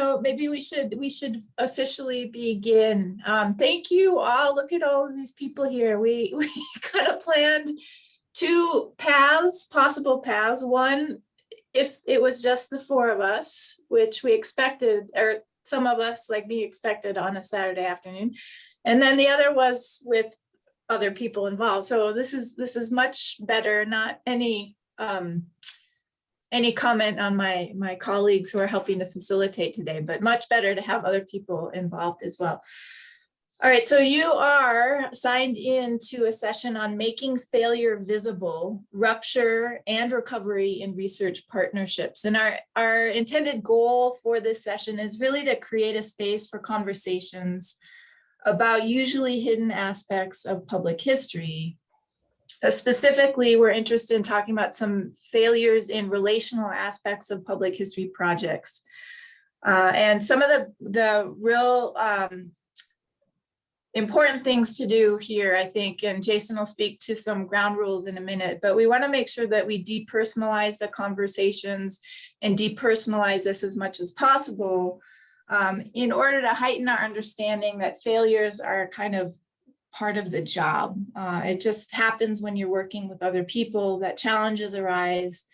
note, maybe we should officially begin. Thank you all. Look at all of these people here. We kind of planned two paths, possible paths. One, if it was just the four of us, which we expected, or some of us like me expected on a Saturday afternoon. And then the other was with other people involved. So this is much better. Not any comment on my colleagues who are helping to facilitate today, but much better to have other people involved as well. All right, so you are signed in to a session on making failure visible, rupture and recovery in research partnerships. And our intended goal for this session is really to create a space for conversations about usually hidden aspects of public history. Specifically, we're interested in talking about some failures in relational aspects of public history projects. And some of the real important things to do here, I think, and Jason will speak to some ground rules in a minute, but we want to make sure that we depersonalize the conversations and depersonalize this as much as possible in order to heighten our understanding that failures are kind of part of the job. It just happens when you're working with other people that challenges arise,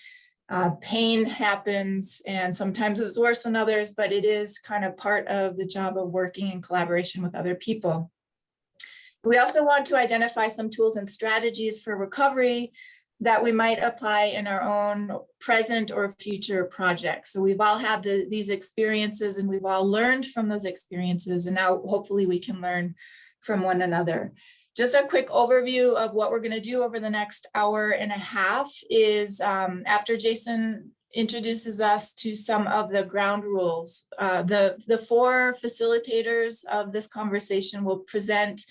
pain happens, and sometimes it's worse than others, but it is kind of part of the job of working in collaboration with other people. We also want to identify some tools and strategies for recovery that we might apply in our own present or future projects. So we've all had these experiences and we've all learned from those experiences, and now hopefully we can learn from one another. Just a quick overview of what we're going to do over the next hour and a half is after Jason introduces us to some of the ground rules, the four facilitators of this conversation will present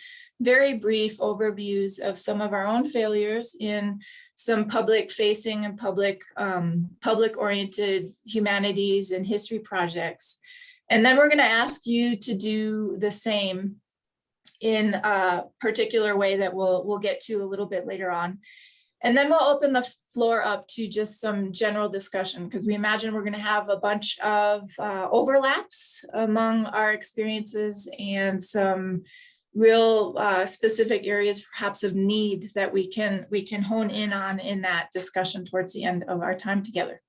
very brief overviews of some of our own failures in some public facing and public oriented humanities and history projects. And then we're going to ask you to do the same in a particular way that we'll get to a little bit later on. And then we'll open the floor up to just some general discussion, because we imagine we're going to have a bunch of overlaps among our experiences and some real specific areas perhaps of need that we can hone in on in that discussion towards the end of our time together.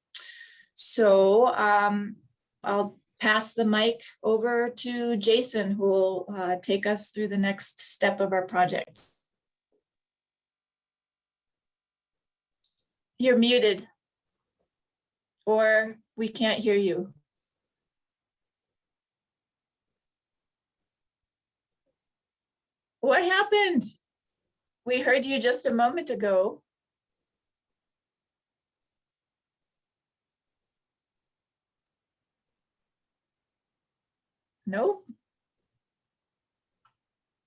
So I'll pass the mic over to Jason, who will take us through the next step of our project. You're muted, or we can't hear you. What happened? We heard you just a moment ago. Nope.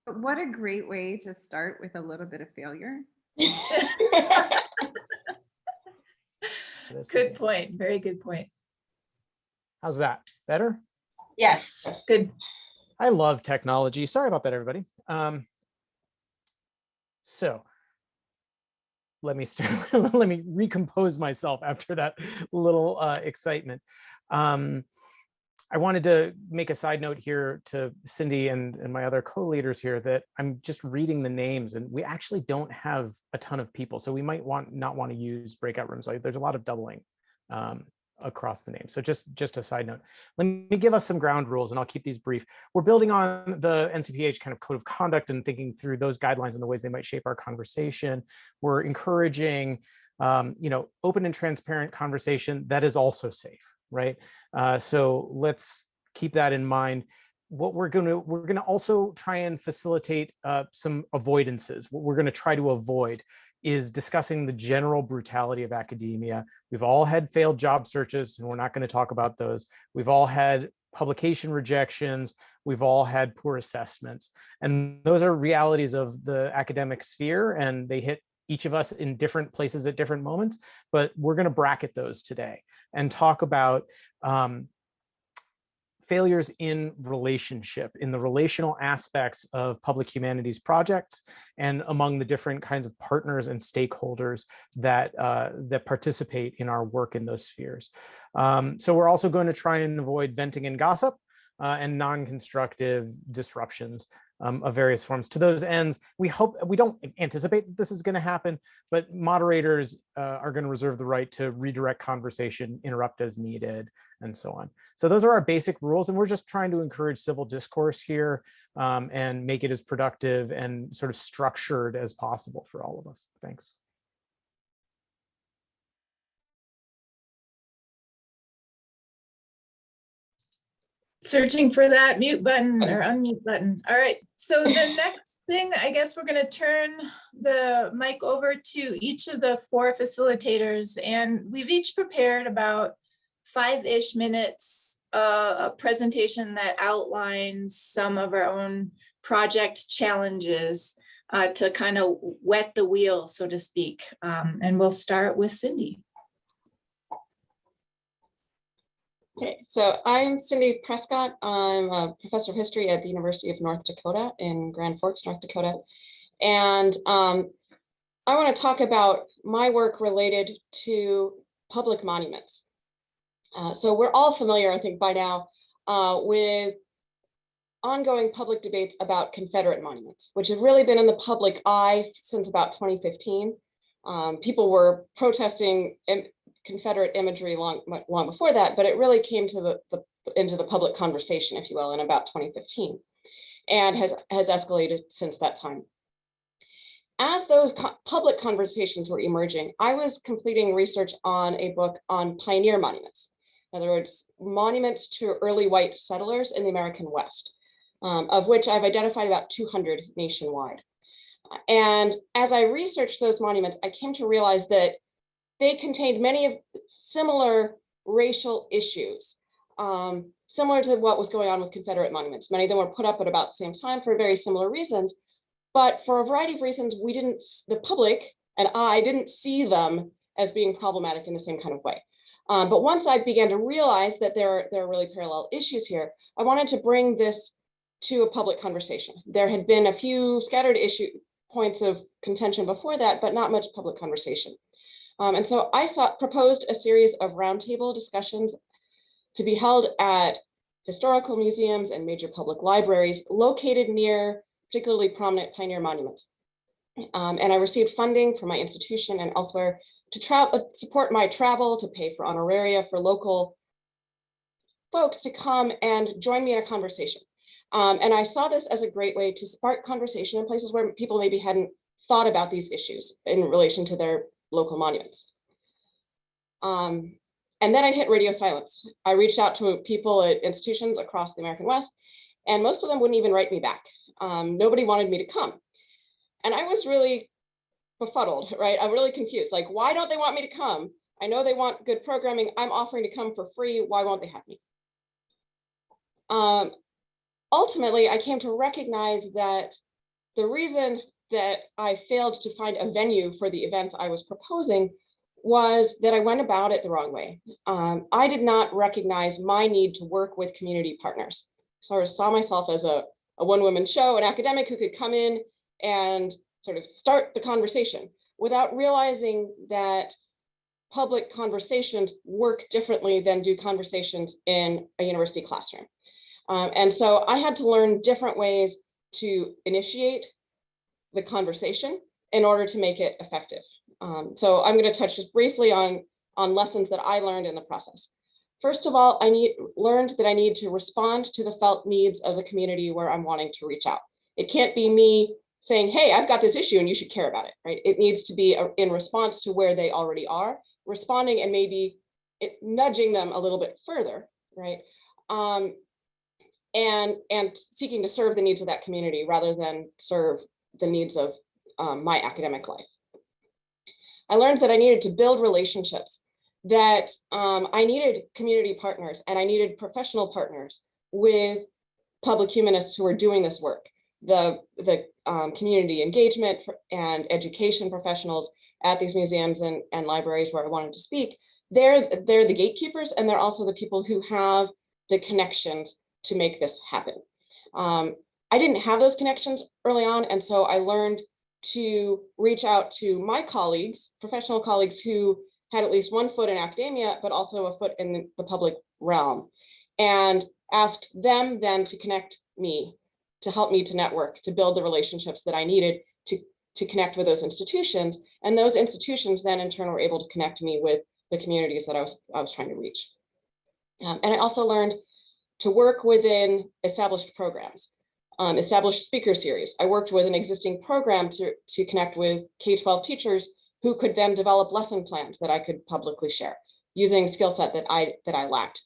What a great way to start with a little bit of failure. Good point. Very good point. How's that? Better? Yes. Good. I love technology. Sorry about that, everybody. So let me start. Let me recompose myself after that little excitement. I wanted to make a side note here to Cindy and my other co-leaders here that I'm just reading the names, and we actually don't have a ton of people. So we might not want to use breakout rooms. Like there's a lot of doubling across the names. So just a side note. Let me give us some ground rules, and I'll keep these brief. We're building on the NCPH kind of code of conduct and thinking through those guidelines and the ways they might shape our conversation. We're encouraging open and transparent conversation that is also safe. Right. So let's keep that in mind. What we're going to also try and facilitate some avoidances. What we're going to try to avoid is discussing the general brutality of academia. We've all had failed job searches, and we're not going to talk about those. We've all had publication rejections. We've all had poor assessments. And those are realities of the academic sphere, and they hit each of us in different places at different moments, but we're going to bracket those today and talk about failures in relationship, in the relational aspects of public humanities projects and among the different kinds of partners and stakeholders that, that participate in our work in those spheres. So we're also going to try and avoid venting and gossip and non-constructive disruptions of various forms. To those ends, we don't anticipate that this is going to happen, but moderators are going to reserve the right to redirect conversation, interrupt as needed, and so on. So those are our basic rules, and we're just trying to encourage civil discourse here and make it as productive and sort of structured as possible for all of us. Thanks. Searching for that mute button or unmute button. All right, so the next thing, I guess we're going to turn the mic over to each of the 4 facilitators, and we've each prepared about 5-ish minutes, a presentation that outlines some of our own project challenges to kind of wet the wheel, so to speak. And we'll start with Cindy. Okay, so I'm Cindy Prescott. I'm a professor of history at the University of North Dakota in Grand Forks, North Dakota. And I want to talk about my work related to public monuments. So we're all familiar, I think by now, with ongoing public debates about Confederate monuments, which have really been in the public eye since about 2015. People were protesting Confederate imagery long before that, but it really came to into the public conversation, if you will, in about 2015, and has escalated since that time. As those public conversations were emerging, I was completing research on a book on pioneer monuments. In other words, monuments to early white settlers in the American West, of which I've identified about 200 nationwide. And as I researched those monuments, I came to realize that they contained many of similar racial issues, similar to what was going on with Confederate monuments. Many of them were put up at about the same time for very similar reasons, but for a variety of reasons, the public and I didn't see them as being problematic in the same kind of way. But once I began to realize that there are really parallel issues here, I wanted to bring this to a public conversation. There had been a few scattered points of contention before that, but not much public conversation. And so I proposed a series of roundtable discussions to be held at historical museums and major public libraries located near particularly prominent pioneer monuments. And I received funding from my institution and elsewhere to support my travel, to pay for honoraria for local folks to come and join me in a conversation. And I saw this as a great way to spark conversation in places where people maybe hadn't thought about these issues in relation to their local monuments. And then I hit radio silence. I reached out to people at institutions across the American West, and most of them wouldn't even write me back. Nobody wanted me to come. And I was really befuddled, right? I'm really confused. Like, why don't they want me to come? I know they want good programming. I'm offering to come for free. Why won't they have me? Ultimately, I came to recognize that the reason that I failed to find a venue for the events I was proposing was that I went about it the wrong way. I did not recognize my need to work with community partners. So I saw myself as a one-woman show, an academic who could come in and sort of start the conversation without realizing that public conversations work differently than do conversations in a university classroom. And so I had to learn different ways to initiate the conversation in order to make it effective. So I'm going to touch just briefly on lessons that I learned in the process. First of all, I learned that I need to respond to the felt needs of the community where I'm wanting to reach out. It can't be me saying, hey, I've got this issue and you should care about it, right? It needs to be in response to where they already are, responding and maybe nudging them a little bit further, right? And seeking to serve the needs of that community rather than serve the needs of my academic life. I learned that I needed to build relationships, that I needed community partners and I needed professional partners with public humanists who are doing this work, the community engagement and education professionals at these museums and libraries where I wanted to speak. They're the gatekeepers, and they're also the people who have the connections to make this happen. I didn't have those connections early on, and so I learned to reach out to my colleagues, professional colleagues who had at least one foot in academia, but also a foot in the public realm, and asked them then to connect me, to help me to network, to build the relationships that I needed to connect with those institutions. And those institutions then in turn were able to connect me with the communities that I was trying to reach. And I also learned to work within established programs, established speaker series. I worked with an existing program to connect with K-12 teachers who could then develop lesson plans that I could publicly share using skill set that I lacked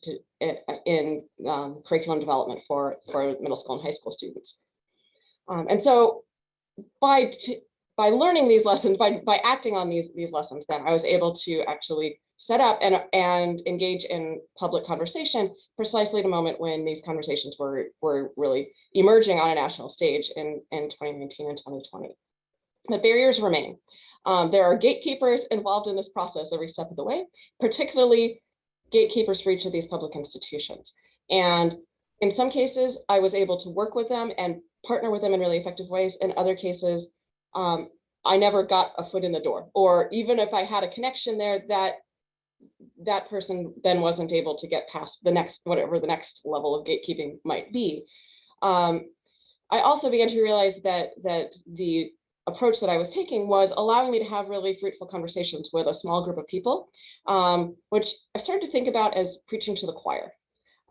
in curriculum development for middle school and high school students. And so by learning these lessons, by acting on these lessons, then I was able to actually set up and engage in public conversation precisely at a moment when these conversations were really emerging on a national stage in 2019 and 2020. The barriers remain. There are gatekeepers involved in this process every step of the way, particularly gatekeepers for each of these public institutions. And in some cases, I was able to work with them and partner with them in really effective ways. In other cases, I never got a foot in the door, or even if I had a connection there, that person then wasn't able to get past the next, whatever the next level of gatekeeping might be. I also began to realize that the approach that I was taking was allowing me to have really fruitful conversations with a small group of people, which I started to think about as preaching to the choir.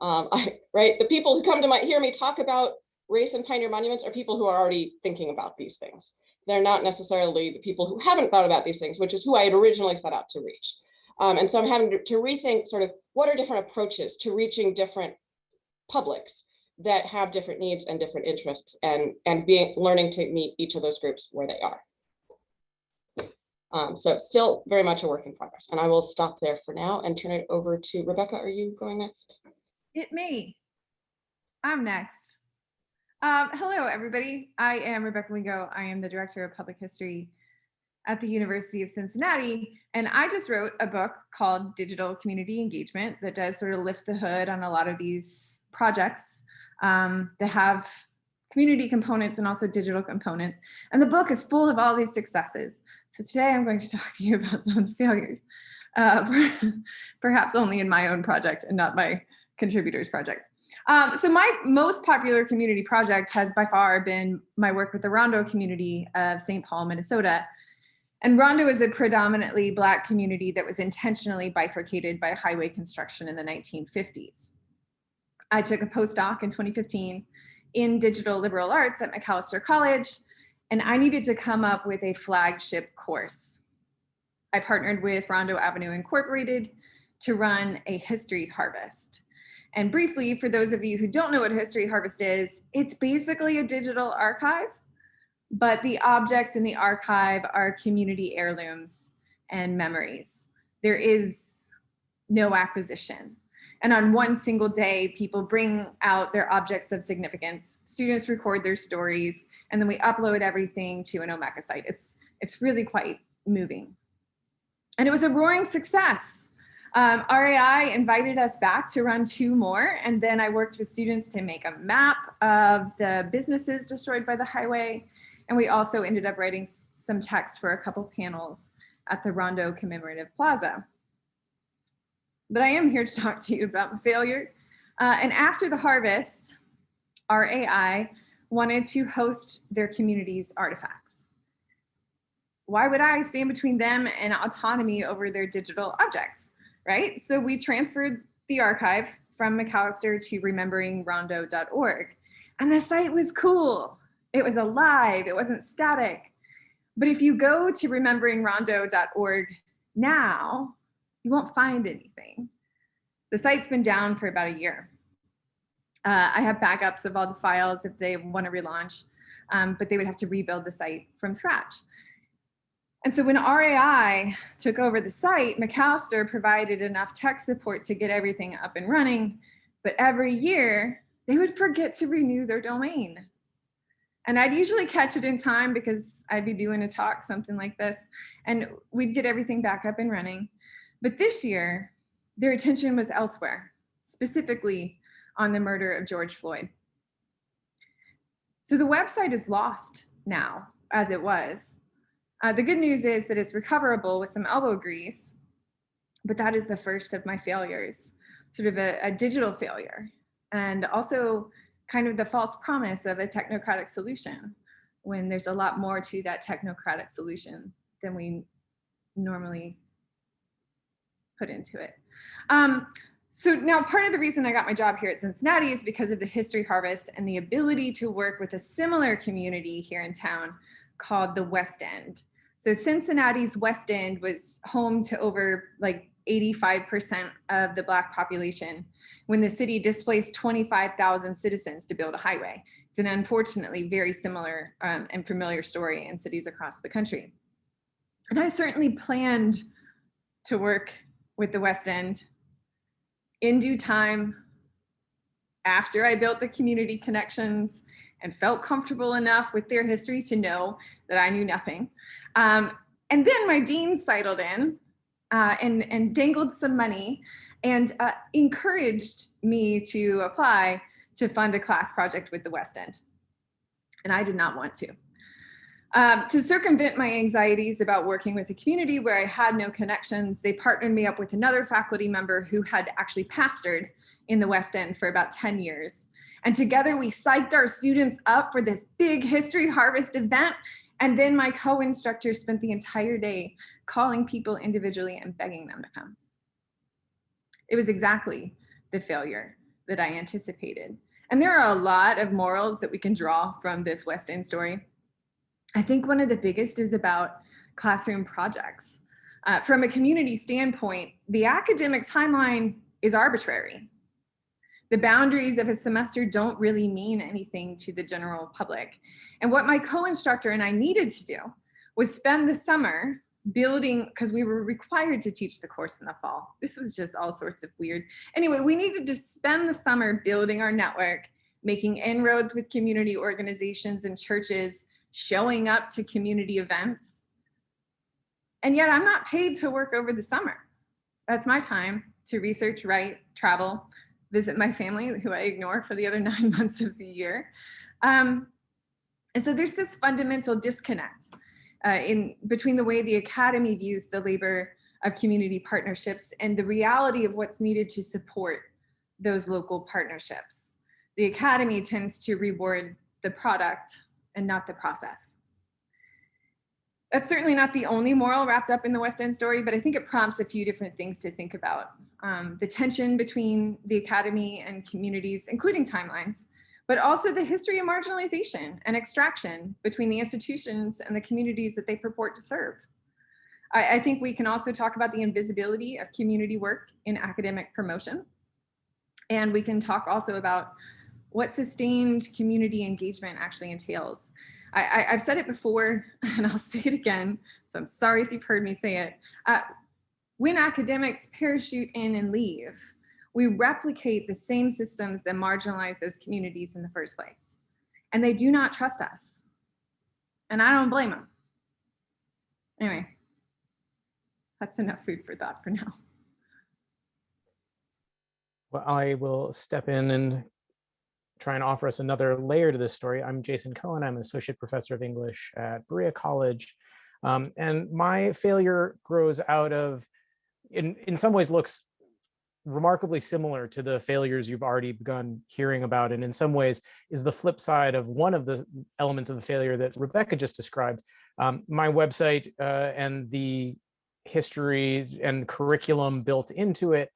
Right, the people who come to hear me talk about race and pioneer monuments are people who are already thinking about these things. They're not necessarily the people who haven't thought about these things, which is who I had originally set out to reach. And so I'm having to rethink sort of what are different approaches to reaching different publics that have different needs and different interests, and learning to meet each of those groups where they are. So still very much a work in progress, and I will stop there for now and turn it over to Rebecca. Are you going next? Me. I'm next. Hello, everybody. I am Rebecca Wingo. I am the Director of Public History at the University of Cincinnati. And I just wrote a book called Digital Community Engagement that does sort of lift the hood on a lot of these projects that have community components and also digital components. And the book is full of all these successes. So today I'm going to talk to you about some of the failures, perhaps only in my own project and not my contributors' projects. So my most popular community project has by far been my work with the Rondo community of St. Paul, Minnesota. And Rondo is a predominantly Black community that was intentionally bifurcated by highway construction in the 1950s. I took a postdoc in 2015 in digital liberal arts at Macalester College, and I needed to come up with a flagship course. I partnered with Rondo Avenue Incorporated to run a history harvest. And briefly, for those of you who don't know what a history harvest is, it's basically a digital archive, but the objects in the archive are community heirlooms and memories. There is no acquisition. And on one single day, people bring out their objects of significance, students record their stories, and then we upload everything to an Omeka site. It's really quite moving. And it was a roaring success. RAI invited us back to run 2 more, and then I worked with students to make a map of the businesses destroyed by the highway. And we also ended up writing some text for a couple panels at the Rondo Commemorative Plaza. But I am here to talk to you about my failure. And after the harvest, RAI wanted to host their community's artifacts. Why would I stand between them and autonomy over their digital objects, right? So we transferred the archive from Macalester to rememberingrondo.org. And the site was cool. It was alive, it wasn't static. But if you go to rememberingrondo.org now, you won't find anything. The site's been down for about a year. I have backups of all the files if they want to relaunch, but they would have to rebuild the site from scratch. And so when RAI took over the site, Macalester provided enough tech support to get everything up and running, but every year they would forget to renew their domain. And I'd usually catch it in time because I'd be doing a talk, something like this, and we'd get everything back up and running. But this year, their attention was elsewhere, specifically on the murder of George Floyd. So the website is lost now, as it was. The good news is that it's recoverable with some elbow grease, but that is the first of my failures, sort of a digital failure, and also kind of the false promise of a technocratic solution when there's a lot more to that technocratic solution than we normally put into it. So now part of the reason I got my job here at Cincinnati is because of the History Harvest and the ability to work with a similar community here in town called the West End. So Cincinnati's West End was home to over like 85% of the Black population when the city displaced 25,000 citizens to build a highway. It's an unfortunately very similar and familiar story in cities across the country. And I certainly planned to work with the West End in due time, after I built the community connections and felt comfortable enough with their history to know that I knew nothing. And then my dean sidled in and dangled some money and encouraged me to apply to fund a class project with the West End. And I did not want to. To circumvent my anxieties about working with a community where I had no connections, they partnered me up with another faculty member who had actually pastored in the West End for about 10 years. And together we psyched our students up for this big History Harvest event. And then my co-instructor spent the entire day calling people individually and begging them to come. It was exactly the failure that I anticipated. And there are a lot of morals that we can draw from this West End story. I think one of the biggest is about classroom projects. From a community standpoint, the academic timeline is arbitrary. The boundaries of a semester don't really mean anything to the general public. And what my co-instructor and I needed to do was spend the summer building, because we were required to teach the course in the fall. This was just all sorts of weird. Anyway, we needed to spend the summer building our network, making inroads with community organizations and churches, showing up to community events. And yet I'm not paid to work over the summer. That's my time to research, write, travel, visit my family, who I ignore for the other 9 months of the year. And so there's this fundamental disconnect in between the way the academy views the labor of community partnerships and the reality of what's needed to support those local partnerships. The academy tends to reward the product and not the process. That's certainly not the only moral wrapped up in the West End story, but I think it prompts a few different things to think about. The tension between the academy and communities, including timelines, but also the history of marginalization and extraction between the institutions and the communities that they purport to serve. I think we can also talk about the invisibility of community work in academic promotion. And we can talk also about what sustained community engagement actually entails. I've said it before and I'll say it again, so I'm sorry if you've heard me say it. When academics parachute in and leave, we replicate the same systems that marginalize those communities in the first place. And they do not trust us. And I don't blame them. Anyway, that's enough food for thought for now. Well, I will step in and try and offer us another layer to this story. I'm Jason Cohen. I'm an associate professor of English at Berea College. And my failure grows out of, in some ways looks remarkably similar to the failures you've already begun hearing about. And in some ways is the flip side of one of the elements of the failure that Rebecca just described. My website and the history and curriculum built into it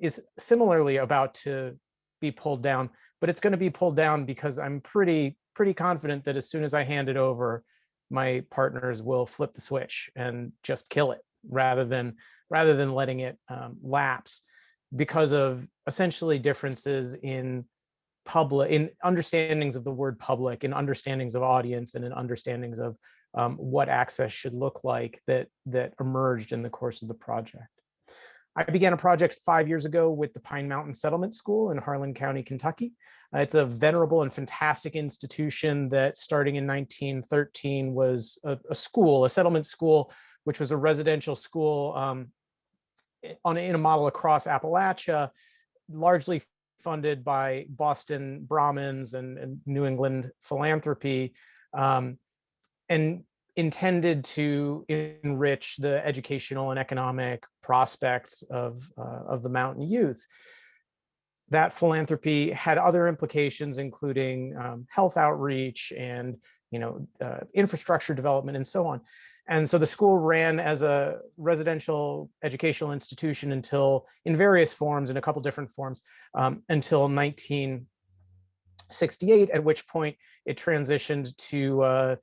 is similarly about to be pulled down. But it's going to be pulled down because I'm pretty confident that as soon as I hand it over, my partners will flip the switch and just kill it rather than letting it lapse, because of essentially differences in understandings of the word public, in understandings of audience, and in understandings of what access should look like that emerged in the course of the project. I began a project 5 years ago with the Pine Mountain Settlement School in Harlan County, Kentucky. It's a venerable and fantastic institution that starting in 1913 was a settlement school, which was a residential school in a model across Appalachia, largely funded by Boston Brahmins and New England philanthropy, and intended to enrich the educational and economic prospects of the mountain youth. That philanthropy had other implications, including health outreach and infrastructure development and so on. And so the school ran as a residential educational institution until, in various forms, in a couple different forms, until 1968, at which point it transitioned to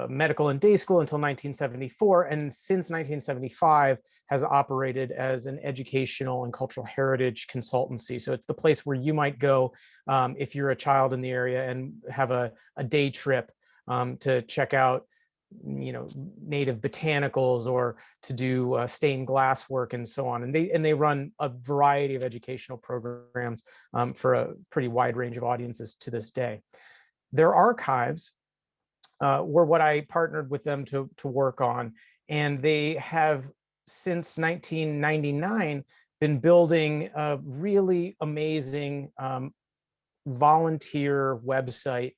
medical and day school until 1974, and since 1975 has operated as an educational and cultural heritage consultancy. So it's the place where you might go if you're a child in the area and have a day trip to check out native botanicals or to do stained glass work and so on. And they run a variety of educational programs for a pretty wide range of audiences to this day. Their archives were what I partnered with them to work on. And they have, since 1999, been building a really amazing volunteer website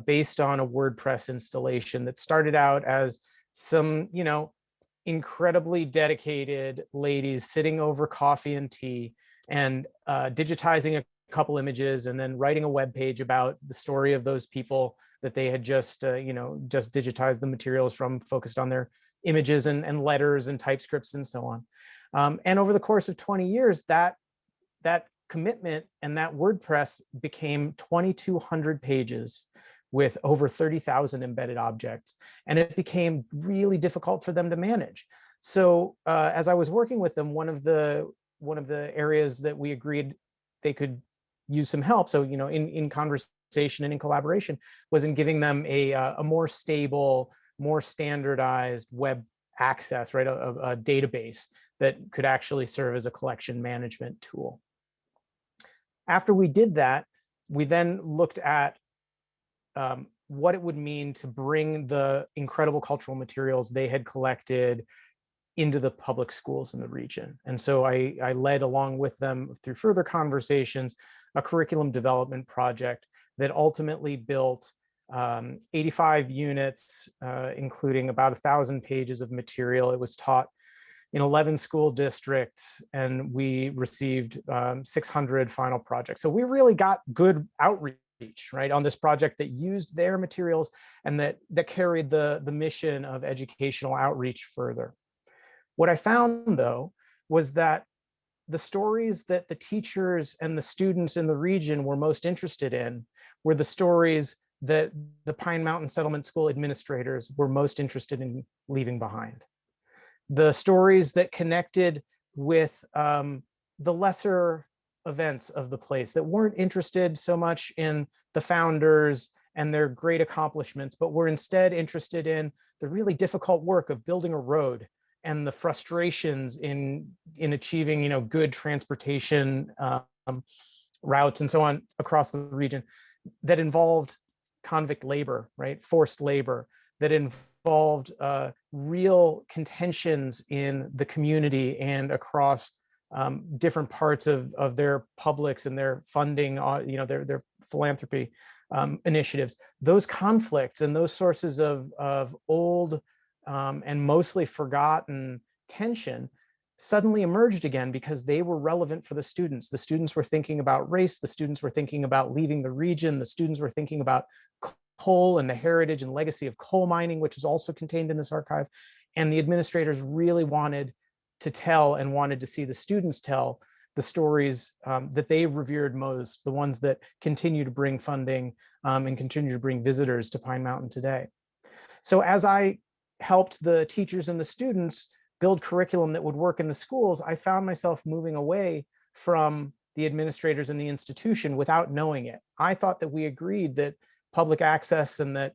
based on a WordPress installation that started out as some, incredibly dedicated ladies sitting over coffee and tea and digitizing a couple images and then writing a web page about the story of those people that they had just digitized the materials from, focused on their images and letters and typescripts and so on. And over the course of 20 years, that commitment and that WordPress became 2,200 pages with over 30,000 embedded objects. And it became really difficult for them to manage. So as I was working with them, one of the areas that we agreed they could use some help, so in conversation and in collaboration, was in giving them a more stable, more standardized web access, right? A database that could actually serve as a collection management tool. After we did that, we then looked at what it would mean to bring the incredible cultural materials they had collected into the public schools in the region. And so I led, along with them through further conversations, a curriculum development project that ultimately built 85 units, including about 1,000 pages of material. It was taught in 11 school districts, and we received 600 final projects. So we really got good outreach, right, on this project that used their materials and that carried the mission of educational outreach further. What I found, though, was that the stories that the teachers and the students in the region were most interested in were the stories that the Pine Mountain Settlement School administrators were most interested in leaving behind. The stories that connected with the lesser events of the place, that weren't interested so much in the founders and their great accomplishments, but were instead interested in the really difficult work of building a road and the frustrations in achieving good transportation routes and so on across the region, that involved convict labor, right? Forced labor, that involved real contentions in the community and across different parts of their publics and their funding, their philanthropy initiatives. Those conflicts and those sources of old and mostly forgotten tension suddenly emerged again because they were relevant for the students. The students were thinking about race, the students were thinking about leaving the region, the students were thinking about coal and the heritage and legacy of coal mining, which is also contained in this archive. And the administrators really wanted to tell and wanted to see the students tell the stories that they revered most, the ones that continue to bring funding and continue to bring visitors to Pine Mountain today. So as I helped the teachers and the students build curriculum that would work in the schools, I found myself moving away from the administrators in the institution without knowing it. I thought that we agreed that public access and that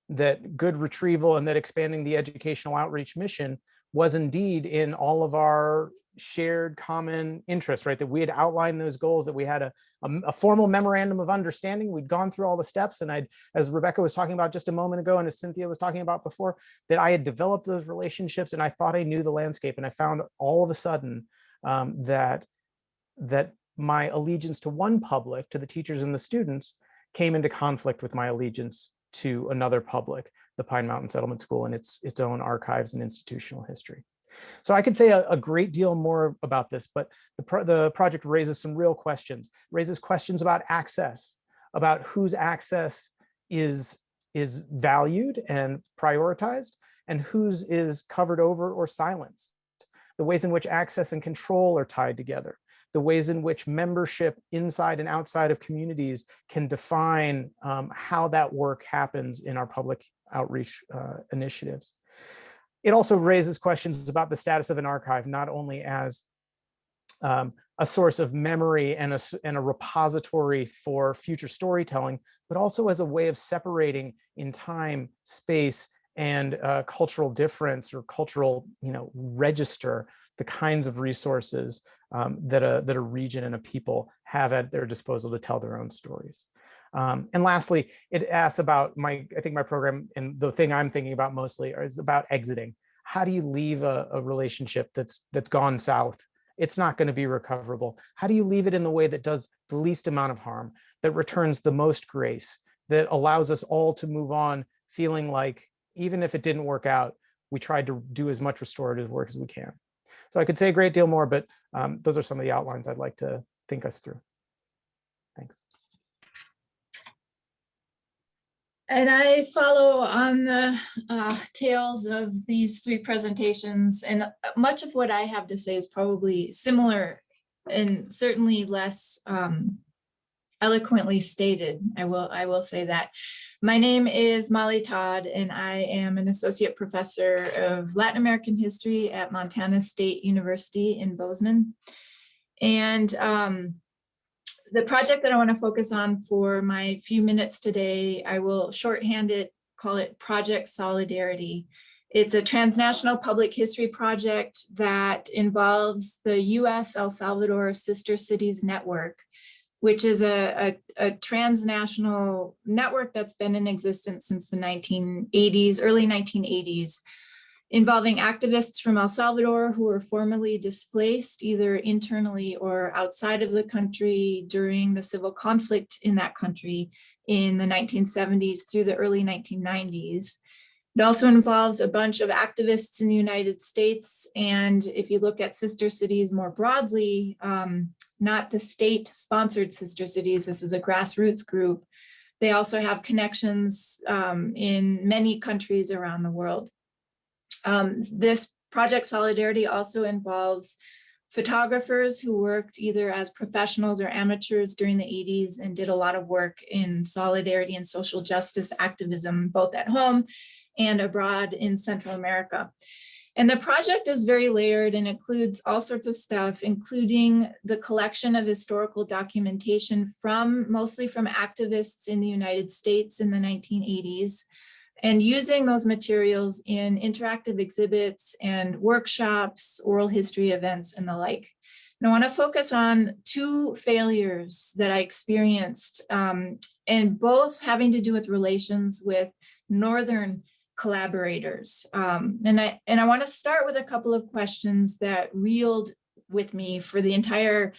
that good retrieval and that expanding the educational outreach mission was indeed in all of our shared common interests, right? That we had outlined those goals, that we had a formal memorandum of understanding. We'd gone through all the steps, and as Rebecca was talking about just a moment ago, and as Cynthia was talking about before, that I had developed those relationships and I thought I knew the landscape. And I found all of a sudden that that my allegiance to one public, to the teachers and the students, came into conflict with my allegiance to another public, the Pine Mountain Settlement School, and its own archives and institutional history. So I could say a great deal more about this, but the project raises some real questions, raises questions about access, about whose access is valued and prioritized, and whose is covered over or silenced, the ways in which access and control are tied together, the ways in which membership inside and outside of communities can define how that work happens in our public outreach initiatives. It also raises questions about the status of an archive, not only as a source of memory and a repository for future storytelling, but also as a way of separating in time, space, and cultural difference or cultural, register the kinds of resources that a region and a people have at their disposal to tell their own stories. And lastly, it asks about I think my program, and the thing I'm thinking about mostly is about exiting. How do you leave a relationship that's gone south? It's not going to be recoverable. How do you leave it in the way that does the least amount of harm, that returns the most grace, that allows us all to move on feeling like, even if it didn't work out, we tried to do as much restorative work as we can? So I could say a great deal more, but those are some of the outlines I'd like to think us through. Thanks. And I follow on the tails of these three presentations, and much of what I have to say is probably similar and certainly less eloquently stated. I will say that. My name is Molly Todd, and I am an associate professor of Latin American history at Montana State University in Bozeman. And the project that I want to focus on for my few minutes today, I will shorthand it, call it Project Solidarity. It's a transnational public history project that involves the U.S. El Salvador Sister Cities Network, which is a transnational network that's been in existence since the 1980s, early 1980s, involving activists from El Salvador who were formerly displaced either internally or outside of the country during the civil conflict in that country in the 1970s through the early 1990s. It also involves a bunch of activists in the United States. And if you look at sister cities more broadly, not the state-sponsored sister cities, this is a grassroots group. They also have connections in many countries around the world. This Project Solidarity also involves photographers who worked either as professionals or amateurs during the 80s and did a lot of work in solidarity and social justice activism, both at home and abroad in Central America. And the project is very layered and includes all sorts of stuff, including the collection of historical documentation mostly from activists in the United States in the 1980s, and using those materials in interactive exhibits and workshops, oral history events, and the like. And I want to focus on two failures that I experienced, and both having to do with relations with Northern collaborators. And I want to start with a couple of questions that reeled with me for the entire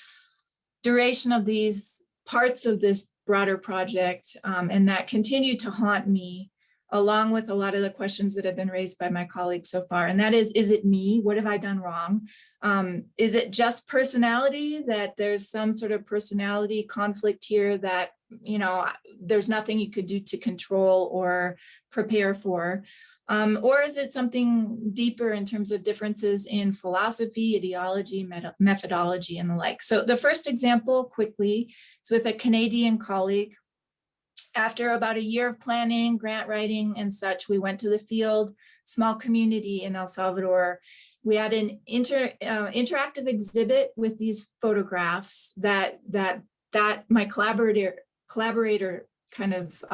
duration of these parts of this broader project, and that continue to haunt me, along with a lot of the questions that have been raised by my colleagues so far. And that is it me? What have I done wrong? Is it just personality, that there's some sort of personality conflict here that, there's nothing you could do to control or prepare for? Or is it something deeper in terms of differences in philosophy, ideology, methodology, and the like? So the first example, quickly, is with a Canadian colleague. After about a year of planning, grant writing, and such, we went to the field, small community in El Salvador. We had an interactive exhibit with these photographs that my collaborator kind of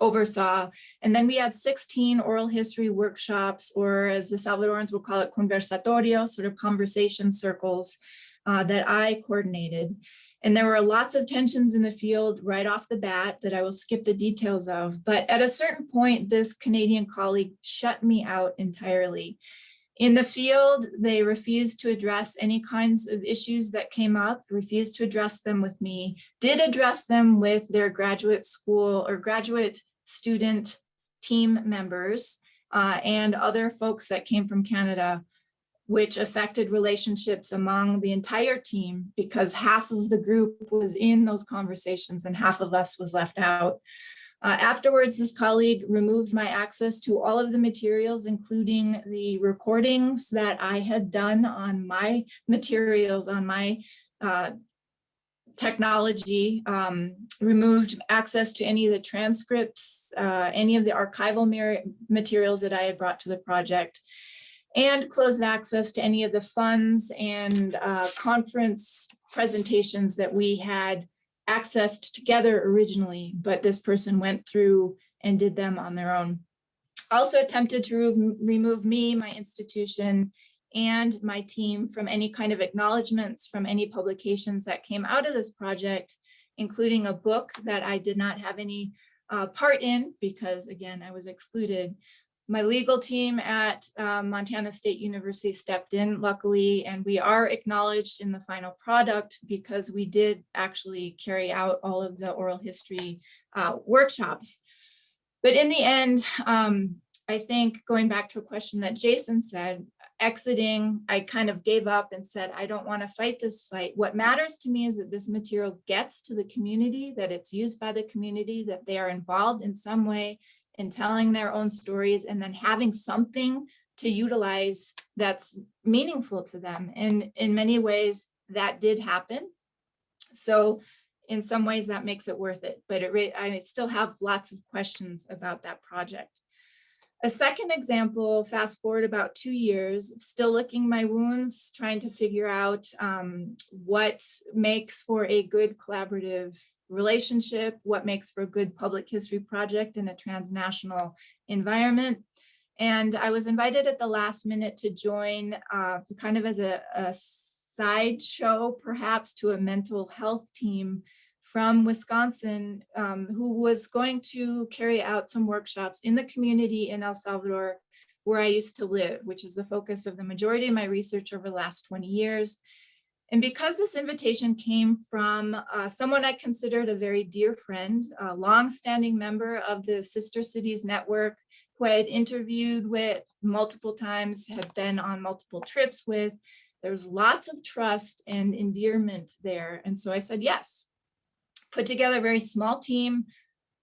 oversaw. And then we had 16 oral history workshops, or as the Salvadorans will call it, conversatorio, sort of conversation circles that I coordinated. And there were lots of tensions in the field right off the bat that I will skip the details of. But at a certain point, this Canadian colleague shut me out entirely. In the field, they refused to address any kinds of issues that came up, refused to address them with me, did address them with their graduate school or graduate student team members and other folks that came from Canada, which affected relationships among the entire team because half of the group was in those conversations and half of us was left out. Afterwards, this colleague removed my access to all of the materials, including the recordings that I had done on my materials, on my technology, removed access to any of the transcripts, any of the archival materials that I had brought to the project, and closed access to any of the funds and conference presentations that we had accessed together originally, but this person went through and did them on their own. Also attempted to remove me, my institution, and my team from any kind of acknowledgements from any publications that came out of this project, including a book that I did not have any part in because, again, I was excluded. My legal team at Montana State University stepped in, luckily, and we are acknowledged in the final product because we did actually carry out all of the oral history workshops. But in the end, I think going back to a question that Jason said, exiting, I kind of gave up and said, I don't want to fight this fight. What matters to me is that this material gets to the community, that it's used by the community, that they are involved in some way in telling their own stories and then having something to utilize that's meaningful to them. And in many ways that did happen. So in some ways that makes it worth it, but I still have lots of questions about that project. A second example, fast forward about 2 years, still licking my wounds, trying to figure out what makes for a good collaborative relationship, what makes for a good public history project in a transnational environment. And I was invited at the last minute to join kind of as a sideshow, perhaps, to a mental health team from Wisconsin, who was going to carry out some workshops in the community in El Salvador, where I used to live, which is the focus of the majority of my research over the last 20 years. And because this invitation came from someone I considered a very dear friend, a longstanding member of the Sister Cities Network, who I had interviewed with multiple times, had been on multiple trips with, there's lots of trust and endearment there. And so I said, yes. Put together a very small team,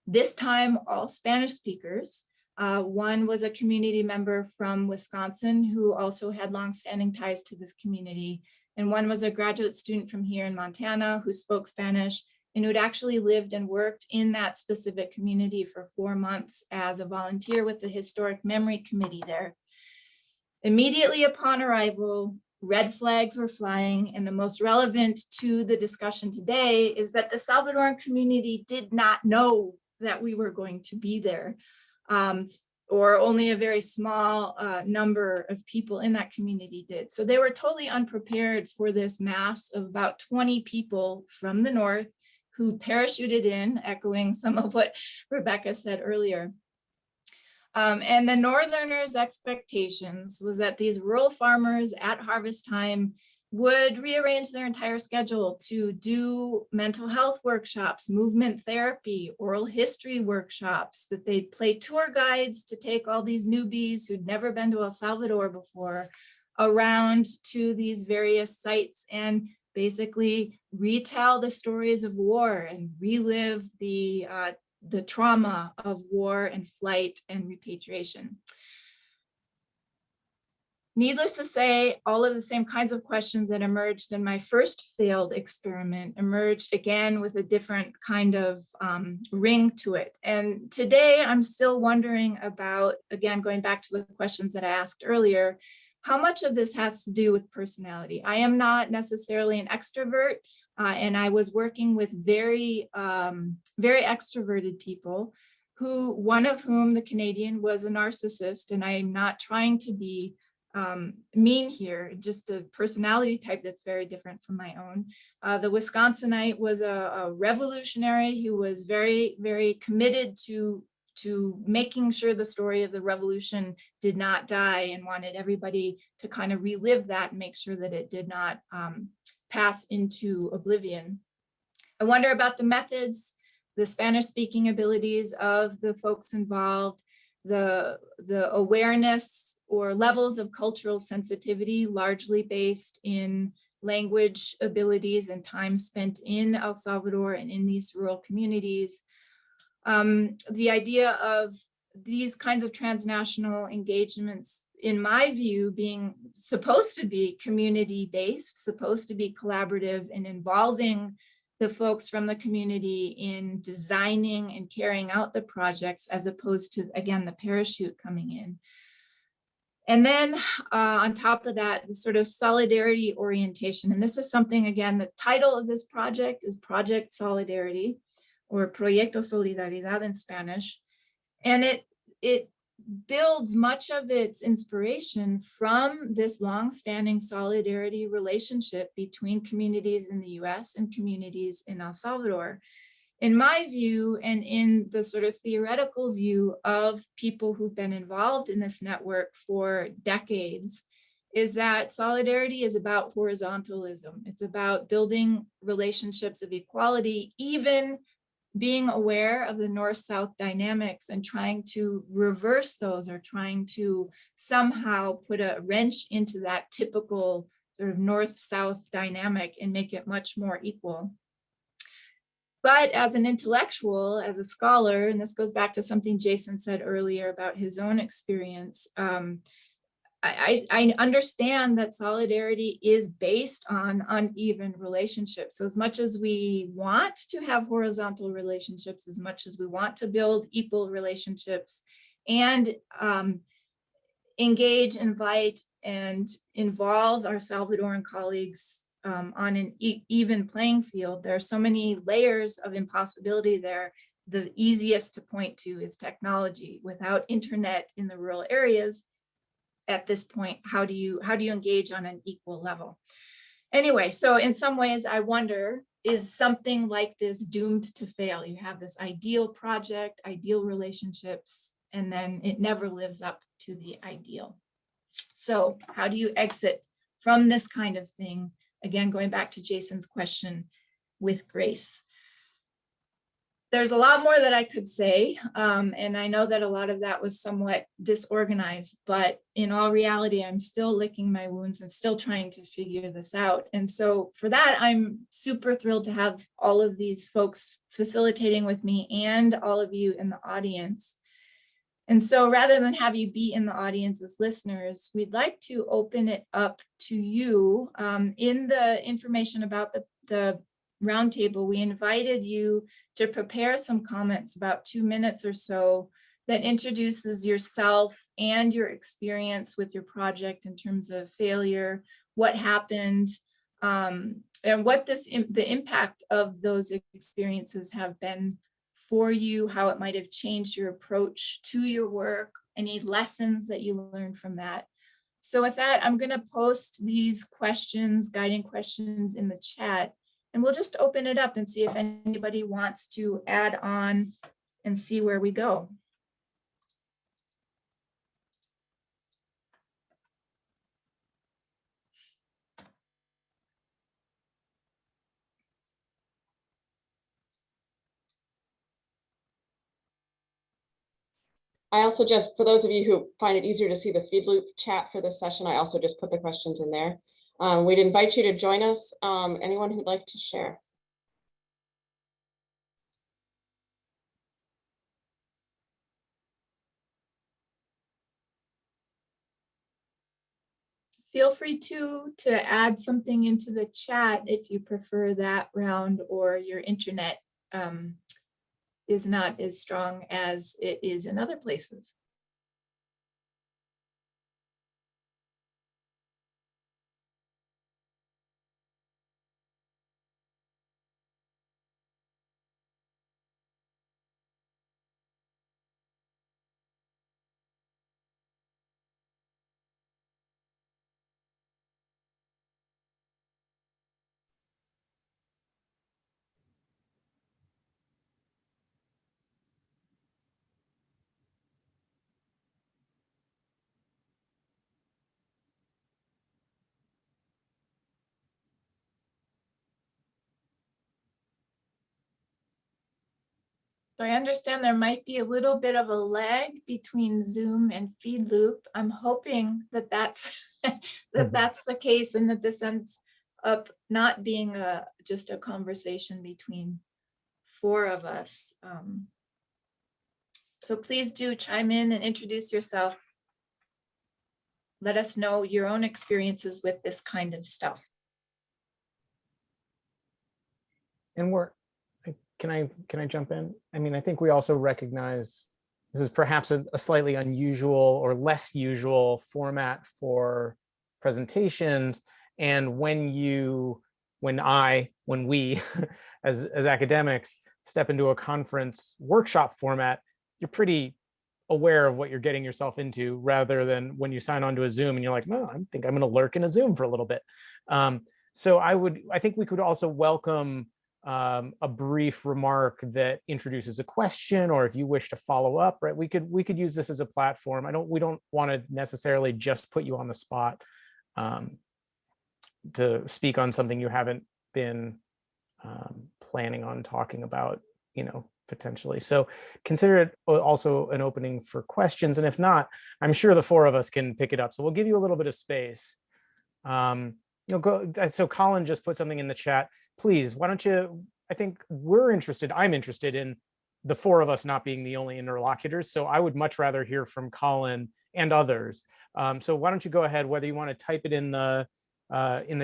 this time all Spanish speakers. One was a community member from Wisconsin who also had longstanding ties to this community. And one was a graduate student from here in Montana who spoke Spanish and who'd actually lived and worked in that specific community for 4 months as a volunteer with the Historic Memory Committee there. Immediately upon arrival, red flags were flying, and the most relevant to the discussion today is that the Salvadoran community did not know that we were going to be there, or only a very small number of people in that community did. So they were totally unprepared for this mass of about 20 people from the north who parachuted in, echoing some of what Rebecca said earlier. And the Northerners' expectations was that these rural farmers at harvest time would rearrange their entire schedule to do mental health workshops, movement therapy, oral history workshops, that they'd play tour guides to take all these newbies who'd never been to El Salvador before around to these various sites and basically retell the stories of war and relive the trauma of war and flight and repatriation. Needless to say, all of the same kinds of questions that emerged in my first failed experiment emerged again with a different kind of ring to it. And today I'm still wondering about, again, going back to the questions that I asked earlier, how much of this has to do with personality? I am not necessarily an extrovert, and I was working with very, very extroverted people who, one of whom, the Canadian, was a narcissist, and I am not trying to be mean here, just a personality type that's very different from my own. The Wisconsinite was a revolutionary who was very, very committed to making sure the story of the revolution did not die, and wanted everybody to kind of relive that and make sure that it did not pass into oblivion. I wonder about the methods, the Spanish-speaking abilities of the folks involved, the awareness or levels of cultural sensitivity, largely based in language abilities and time spent in El Salvador and in these rural communities. The idea of these kinds of transnational engagements, in my view, being supposed to be community-based, supposed to be collaborative and involving the folks from the community in designing and carrying out the projects, as opposed to, again, the parachute coming in. And then on top of that, the sort of solidarity orientation. And this is something, again, the title of this project is Project Solidarity, or Proyecto Solidaridad in Spanish. And it builds much of its inspiration from this longstanding solidarity relationship between communities in the US and communities in El Salvador. In my view, and in the sort of theoretical view of people who've been involved in this network for decades, is that solidarity is about horizontalism. It's about building relationships of equality, even being aware of the north-south dynamics and trying to reverse those, or trying to somehow put a wrench into that typical sort of north-south dynamic and make it much more equal. But as an intellectual, as a scholar, and this goes back to something Jason said earlier about his own experience, I understand that solidarity is based on uneven relationships. So as much as we want to have horizontal relationships, as much as we want to build equal relationships and engage, invite, and involve our Salvadoran colleagues on an even playing field, there are so many layers of impossibility there. The easiest to point to is technology. Without internet in the rural areas, at this point, how do you engage on an equal level? Anyway, so in some ways, I wonder, is something like this doomed to fail? You have this ideal project, ideal relationships, and then it never lives up to the ideal. So how do you exit from this kind of thing? Again, going back to Jason's question, with grace. There's a lot more that I could say, and I know that a lot of that was somewhat disorganized, but in all reality, I'm still licking my wounds and still trying to figure this out. And so for that, I'm super thrilled to have all of these folks facilitating with me and all of you in the audience. And so rather than have you be in the audience as listeners, we'd like to open it up to you. In the information about the roundtable, we invited you to prepare some comments, about 2 minutes or so, that introduces yourself and your experience with your project in terms of failure, what happened, and what the impact of those experiences have been for you, how it might have changed your approach to your work, any lessons that you learned from that. So with that, I'm going to post these questions, guiding questions, in the chat. And we'll just open it up and see if anybody wants to add on and see where we go. I also just, for those of you who find it easier to see the feed loop chat for this session, I also just put the questions in there. We'd invite you to join us. Anyone who'd like to share. Feel free to add something into the chat if you prefer that round, or your internet is not as strong as it is in other places. So I understand there might be a little bit of a lag between Zoom and feed loop. I'm hoping that that's that's the case, and that this ends up not being just a conversation between four of us. So please do chime in and introduce yourself. Let us know your own experiences with this kind of stuff. And can I jump in? I mean, I think we also recognize this is perhaps a slightly unusual or less usual format for presentations. And when we as academics step into a conference workshop format, you're pretty aware of what you're getting yourself into, rather than when you sign on to a Zoom and you're like, no, I think I'm going to lurk in a Zoom for a little bit. So I think we could also welcome a brief remark that introduces a question, or if you wish to follow up, right? We could use this as a platform. We don't want to necessarily just put you on the spot to speak on something you haven't been planning on talking about, potentially. So consider it also an opening for questions. And if not, I'm sure the four of us can pick it up. So we'll give you a little bit of space. So Colin just put something in the chat. Please, why don't you, I think I'm interested in the four of us not being the only interlocutors. So I would much rather hear from Colin and others. So why don't you go ahead, whether you want to type it in the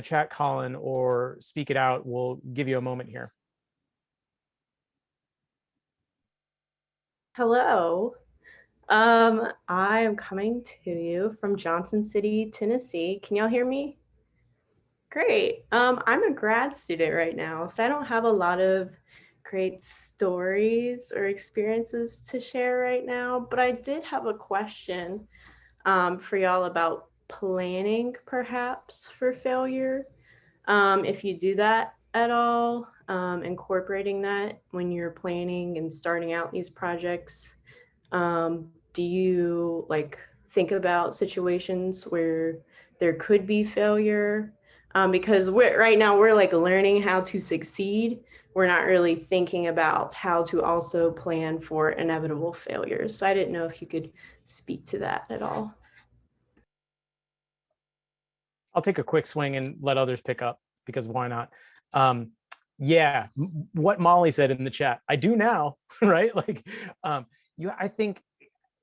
chat, Colin, or speak it out. We'll give you a moment here. Hello. I am coming to you from Johnson City, Tennessee. Can y'all hear me? Great. I'm a grad student right now, so I don't have a lot of great stories or experiences to share right now, but I did have a question for y'all about planning perhaps for failure. If you do that at all, incorporating that when you're planning and starting out these projects, do you think about situations where there could be failure? Because right now we're learning how to succeed. We're not really thinking about how to also plan for inevitable failures. So I didn't know if you could speak to that at all. I'll take a quick swing and let others pick up, because why not? Yeah, what Molly said in the chat, I do now, right? I think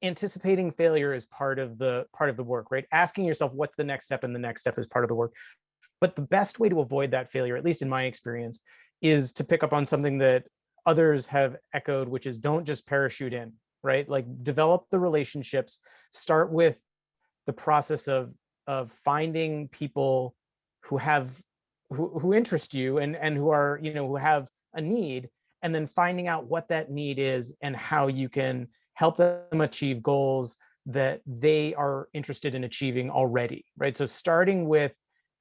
anticipating failure is part of the work, right? Asking yourself what's the next step, and the next step is part of the work. But the best way to avoid that failure, at least in my experience, is to pick up on something that others have echoed, which is don't just parachute in, right? Develop the relationships, start with the process of finding people who interest you and who are, who have a need, and then finding out what that need is and how you can help them achieve goals that they are interested in achieving already, right? So starting with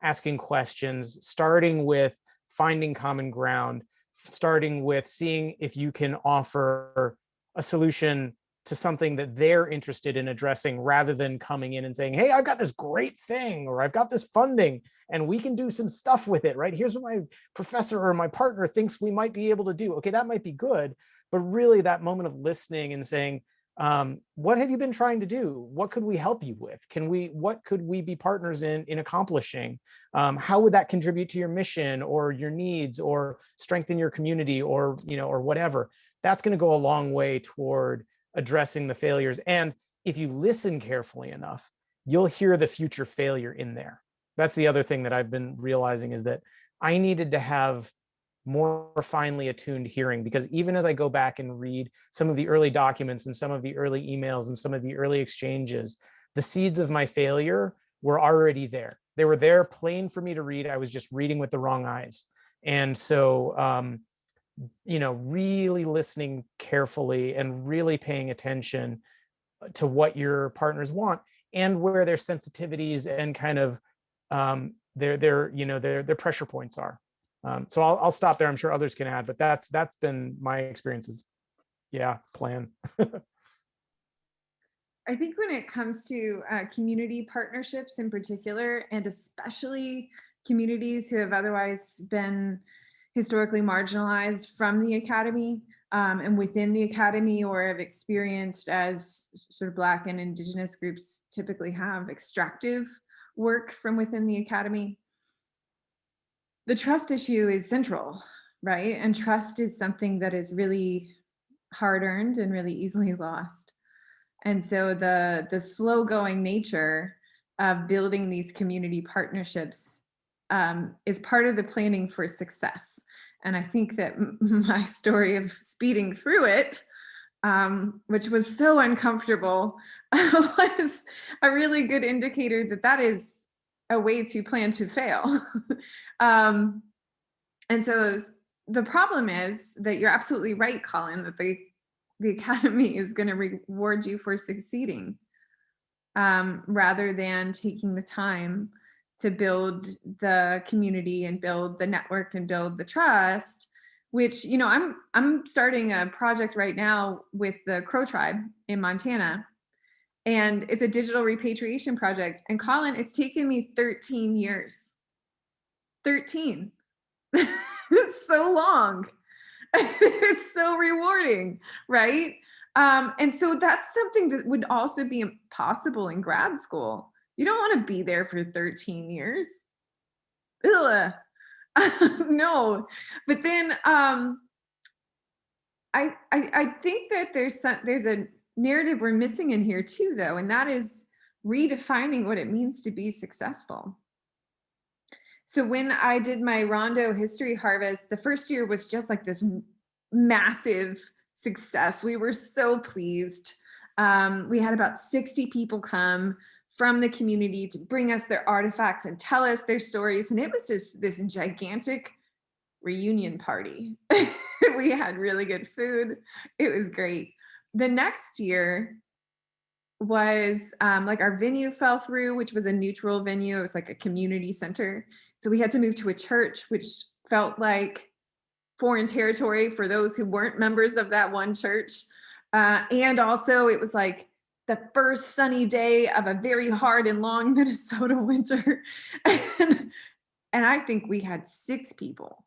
asking questions, starting with finding common ground, starting with seeing if you can offer a solution to something that they're interested in addressing, rather than coming in and saying, hey, I've got this great thing, or I've got this funding and we can do some stuff with it, right? Here's what my professor or my partner thinks we might be able to do. Okay, that might be good, but really that moment of listening and saying, what have you been trying to do? What could we help you with? What could we be partners in accomplishing? How would that contribute to your mission or your needs, or strengthen your community, or, or whatever? That's going to go a long way toward addressing the failures. And if you listen carefully enough, you'll hear the future failure in there. That's the other thing that I've been realizing, is that I needed to have more finely attuned hearing, because even as I go back and read some of the early documents and some of the early emails and some of the early exchanges, the seeds of my failure were already there. They were there plain for me to read. I was just reading with the wrong eyes. And so, really listening carefully and really paying attention to what your partners want and where their sensitivities and kind of their pressure points are. So I'll stop there. I'm sure others can add, but that's been my experiences. Yeah, plan. I think when it comes to community partnerships in particular, and especially communities who have otherwise been historically marginalized from the academy, and within the academy, or have experienced as sort of Black and Indigenous groups typically have extractive work from within the academy. The trust issue is central, right? And trust is something that is really hard-earned and really easily lost. And so the slow-going nature of building these community partnerships is part of the planning for success. And I think that my story of speeding through it, which was so uncomfortable, was a really good indicator that that is a way to plan to fail. And so the problem is that you're absolutely right, Colin, that the academy is going to reward you for succeeding, rather than taking the time to build the community and build the network and build the trust, which, you know, I'm starting a project right now with the Crow tribe in Montana, and it's a digital repatriation project. And Colin, it's taken me 13 years. 13. It's so long. It's so rewarding, right? And so that's something that would also be impossible in grad school. You don't want to be there for 13 years. Ugh. No. But then I think that there's a narrative we're missing in here too, though, and that is redefining what it means to be successful. So when I did my Rondo history harvest, the first year was just like this massive success. We were so pleased. We had about 60 people come from the community to bring us their artifacts and tell us their stories. And it was just this gigantic reunion party. We had really good food. It was great. The next year was like our venue fell through, which was a neutral venue. It was like a community center. So we had to move to a church, which felt like foreign territory for those who weren't members of that one church. And also it was like the first sunny day of a very hard and long Minnesota winter. And I think we had 6 people.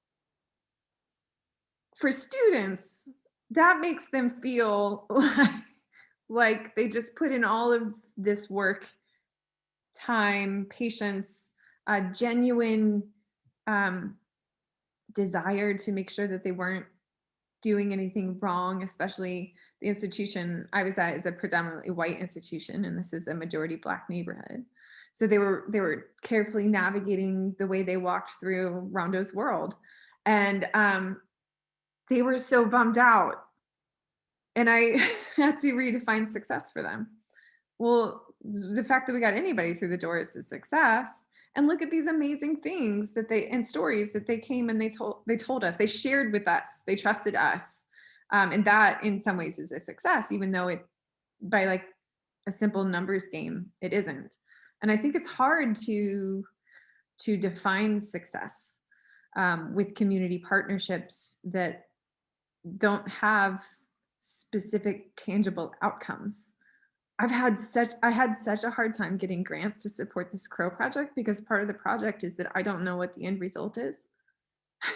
For students, that makes them feel like they just put in all of this work, time, patience, a genuine desire to make sure that they weren't doing anything wrong, especially the institution I was at is a predominantly white institution, and this is a majority Black neighborhood. So they were carefully navigating the way they walked through Rondo's world. And they were so bummed out. And I had to redefine success for them. Well, the fact that we got anybody through the door is a success. And look at these amazing things that and stories that they came and they told us, they shared with us, they trusted us. And that in some ways is a success, even though it, by like a simple numbers game, it isn't. And I think it's hard to define success with community partnerships that don't have specific tangible outcomes. I had such a hard time getting grants to support this Crow project because part of the project is that I don't know what the end result is.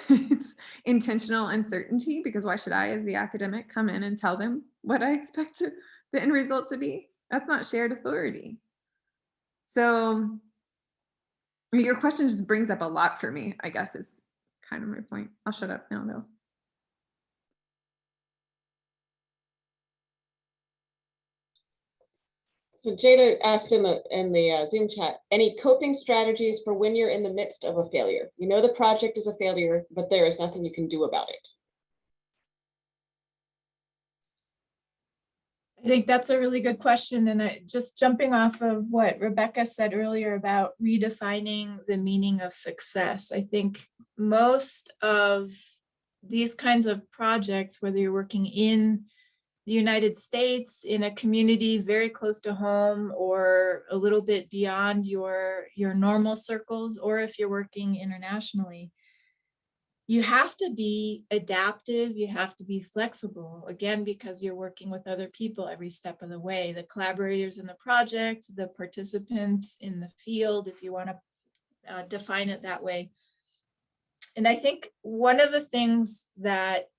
It's intentional uncertainty, because why should I, as the academic, come in and tell them what I expect the end result to be? That's not shared authority. So your question just brings up a lot for me, I guess, is kind of my point. I'll shut up now, though. So Jada asked in the Zoom chat, any coping strategies for when you're in the midst of a failure? You know the project is a failure, but there is nothing you can do about it. I think that's a really good question. And just jumping off of what Rebecca said earlier about redefining the meaning of success, I think most of these kinds of projects, whether you're working in the United States, in a community very close to home, or a little bit beyond your normal circles, or if you're working internationally, you have to be adaptive, you have to be flexible, again, because you're working with other people every step of the way, the collaborators in the project, the participants in the field, if you want to define it that way. And I think one of the things that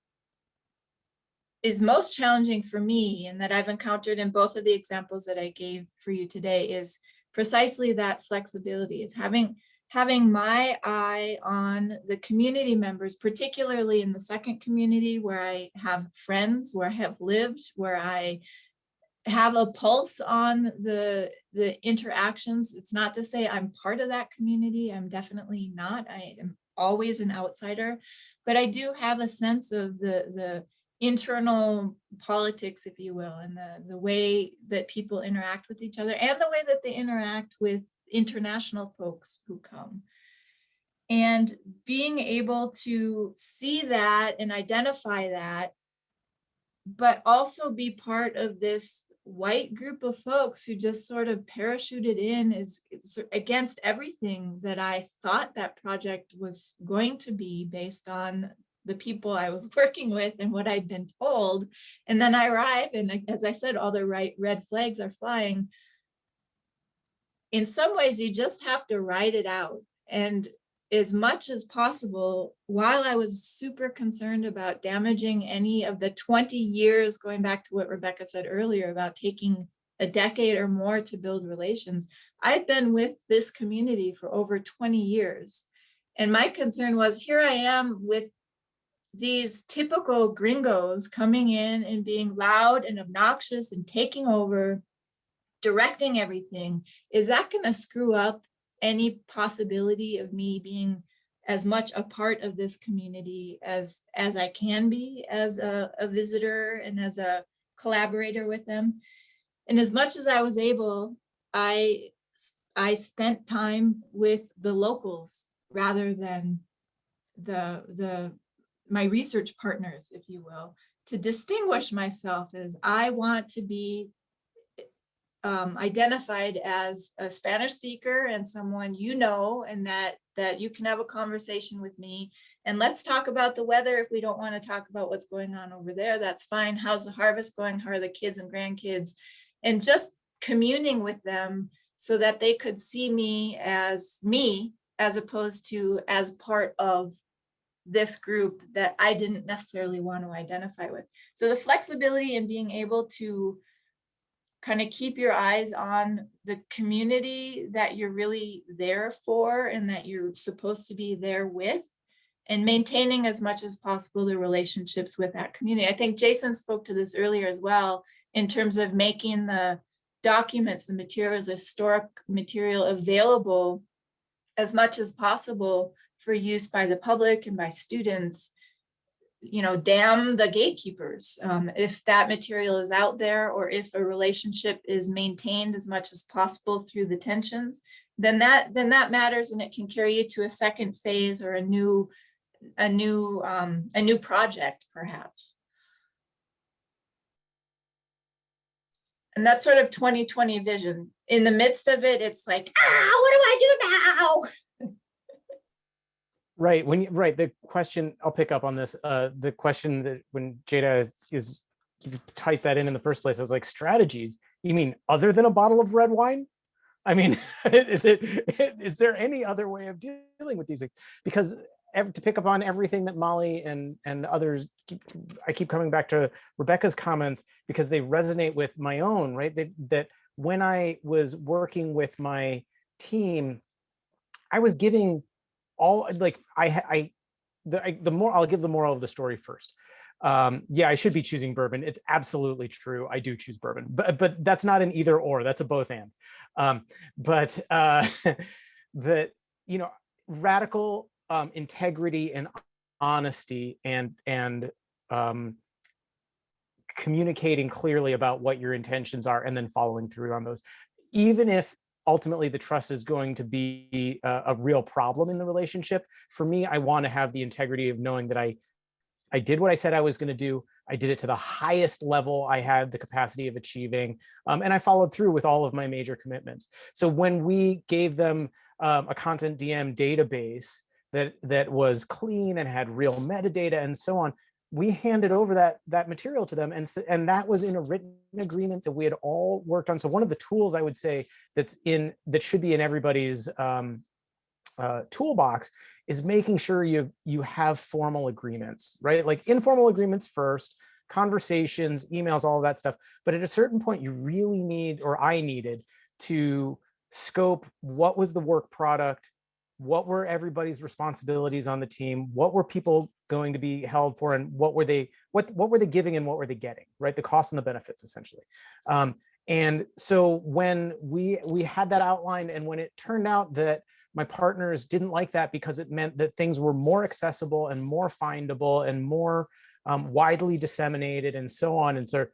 is most challenging for me and that I've encountered in both of the examples that I gave for you today is precisely that flexibility. It's having my eye on the community members, particularly in the second community where I have friends, where I have lived, where I have a pulse on the interactions. It's not to say I'm part of that community. I'm definitely not. I am always an outsider, but I do have a sense of the internal politics, if you will, and the way that people interact with each other and the way that they interact with international folks who come. And being able to see that and identify that, but also be part of this white group of folks who just sort of parachuted in is against everything that I thought that project was going to be based on the people I was working with and what I'd been told. And then I arrive, and as I said, all the right red flags are flying. In some ways, you just have to write it out. And as much as possible, while I was super concerned about damaging any of the 20 years, going back to what Rebecca said earlier about taking a decade or more to build relations, I've been with this community for over 20 years. And my concern was, here I am with these typical gringos coming in and being loud and obnoxious and taking over, directing everything. Is that going to screw up any possibility of me being as much a part of this community as I can be as a visitor and as a collaborator with them? And as much as I was able, I spent time with the locals rather than my research partners, if you will, to distinguish myself as I want to be identified as a Spanish speaker and someone you know, and that you can have a conversation with me. And let's talk about the weather. If we don't want to talk about what's going on over there, that's fine. How's the harvest going? How are the kids and grandkids? And just communing with them so that they could see me as opposed to as part of this group that I didn't necessarily want to identify with. So the flexibility in being able to kind of keep your eyes on the community that you're really there for and that you're supposed to be there with, and maintaining as much as possible the relationships with that community. I think Jason spoke to this earlier as well, in terms of making the documents, the materials, historic material available as much as possible for use by the public and by students. You know, damn the gatekeepers. If that material is out there, or if a relationship is maintained as much as possible through the tensions, then that matters, and it can carry you to a second phase or a new project, perhaps. And that's sort of 2020 vision. In the midst of it, it's like, what do I do now? Right. The question, I'll pick up on this. The question that when Jada is typed that in the first place, I was like, strategies? You mean other than a bottle of red wine? I mean, is there any other way of dealing with these things? Because to pick up on everything that Molly and others, I keep coming back to Rebecca's comments because they resonate with my own, right? That when I was working with my team, I was giving all, like, the more, I'll give the moral of the story first. Yeah, I should be choosing bourbon. It's absolutely true. I do choose bourbon, but that's not an either or, that's a both and. That, you know, radical integrity and honesty and communicating clearly about what your intentions are and then following through on those, even if ultimately the trust is going to be a real problem in the relationship. For me, I want to have the integrity of knowing that I did what I said I was going to do. I did it to the highest level I had the capacity of achieving, and I followed through with all of my major commitments. So when we gave them a content DM database that was clean and had real metadata and so on, we handed over that material to them, and that was in a written agreement that we had all worked on. So one of the tools I would say that should be in everybody's toolbox is making sure you have formal agreements, right? Like informal agreements first, conversations, emails, all of that stuff. But at a certain point, you really need, or I needed, to scope what was the work product, what were everybody's responsibilities on the team, what were people going to be held for, and what were they giving and what were they getting, right? The costs and the benefits, essentially. And so when we had that outline, and when it turned out that my partners didn't like that because it meant that things were more accessible and more findable and more widely disseminated and so on, and so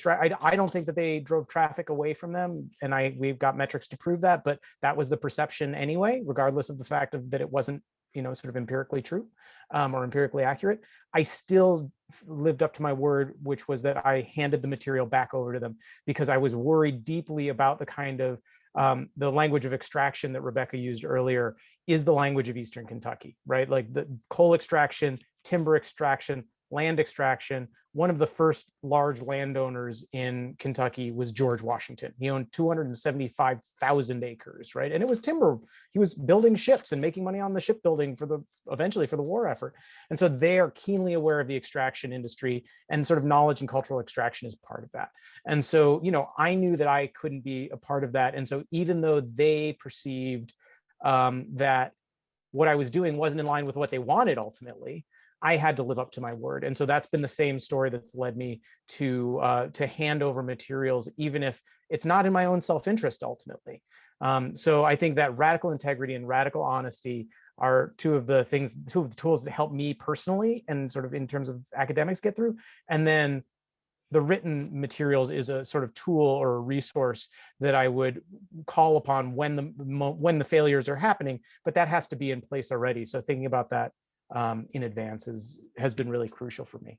I don't think that they drove traffic away from them, and we've got metrics to prove that, but that was the perception anyway, regardless of the fact that it wasn't, sort of empirically true or empirically accurate. I still lived up to my word, which was that I handed the material back over to them because I was worried deeply about the kind of the language of extraction that Rebecca used earlier is the language of Eastern Kentucky, right? Like the coal extraction, timber extraction, land extraction. One of the first large landowners in Kentucky was George Washington. He owned 275,000 acres, right? And it was timber. He was building ships and making money on the shipbuilding eventually for the war effort. And so they are keenly aware of the extraction industry, and sort of knowledge and cultural extraction is part of that. And so, I knew that I couldn't be a part of that. And so even though they perceived that what I was doing wasn't in line with what they wanted ultimately, I had to live up to my word. And so that's been the same story that's led me to hand over materials, even if it's not in my own self-interest ultimately. So I think that radical integrity and radical honesty are two of the tools that help me personally and sort of in terms of academics get through. And then the written materials is a sort of tool or a resource that I would call upon when the failures are happening, but that has to be in place already. So thinking about that in advance has been really crucial for me.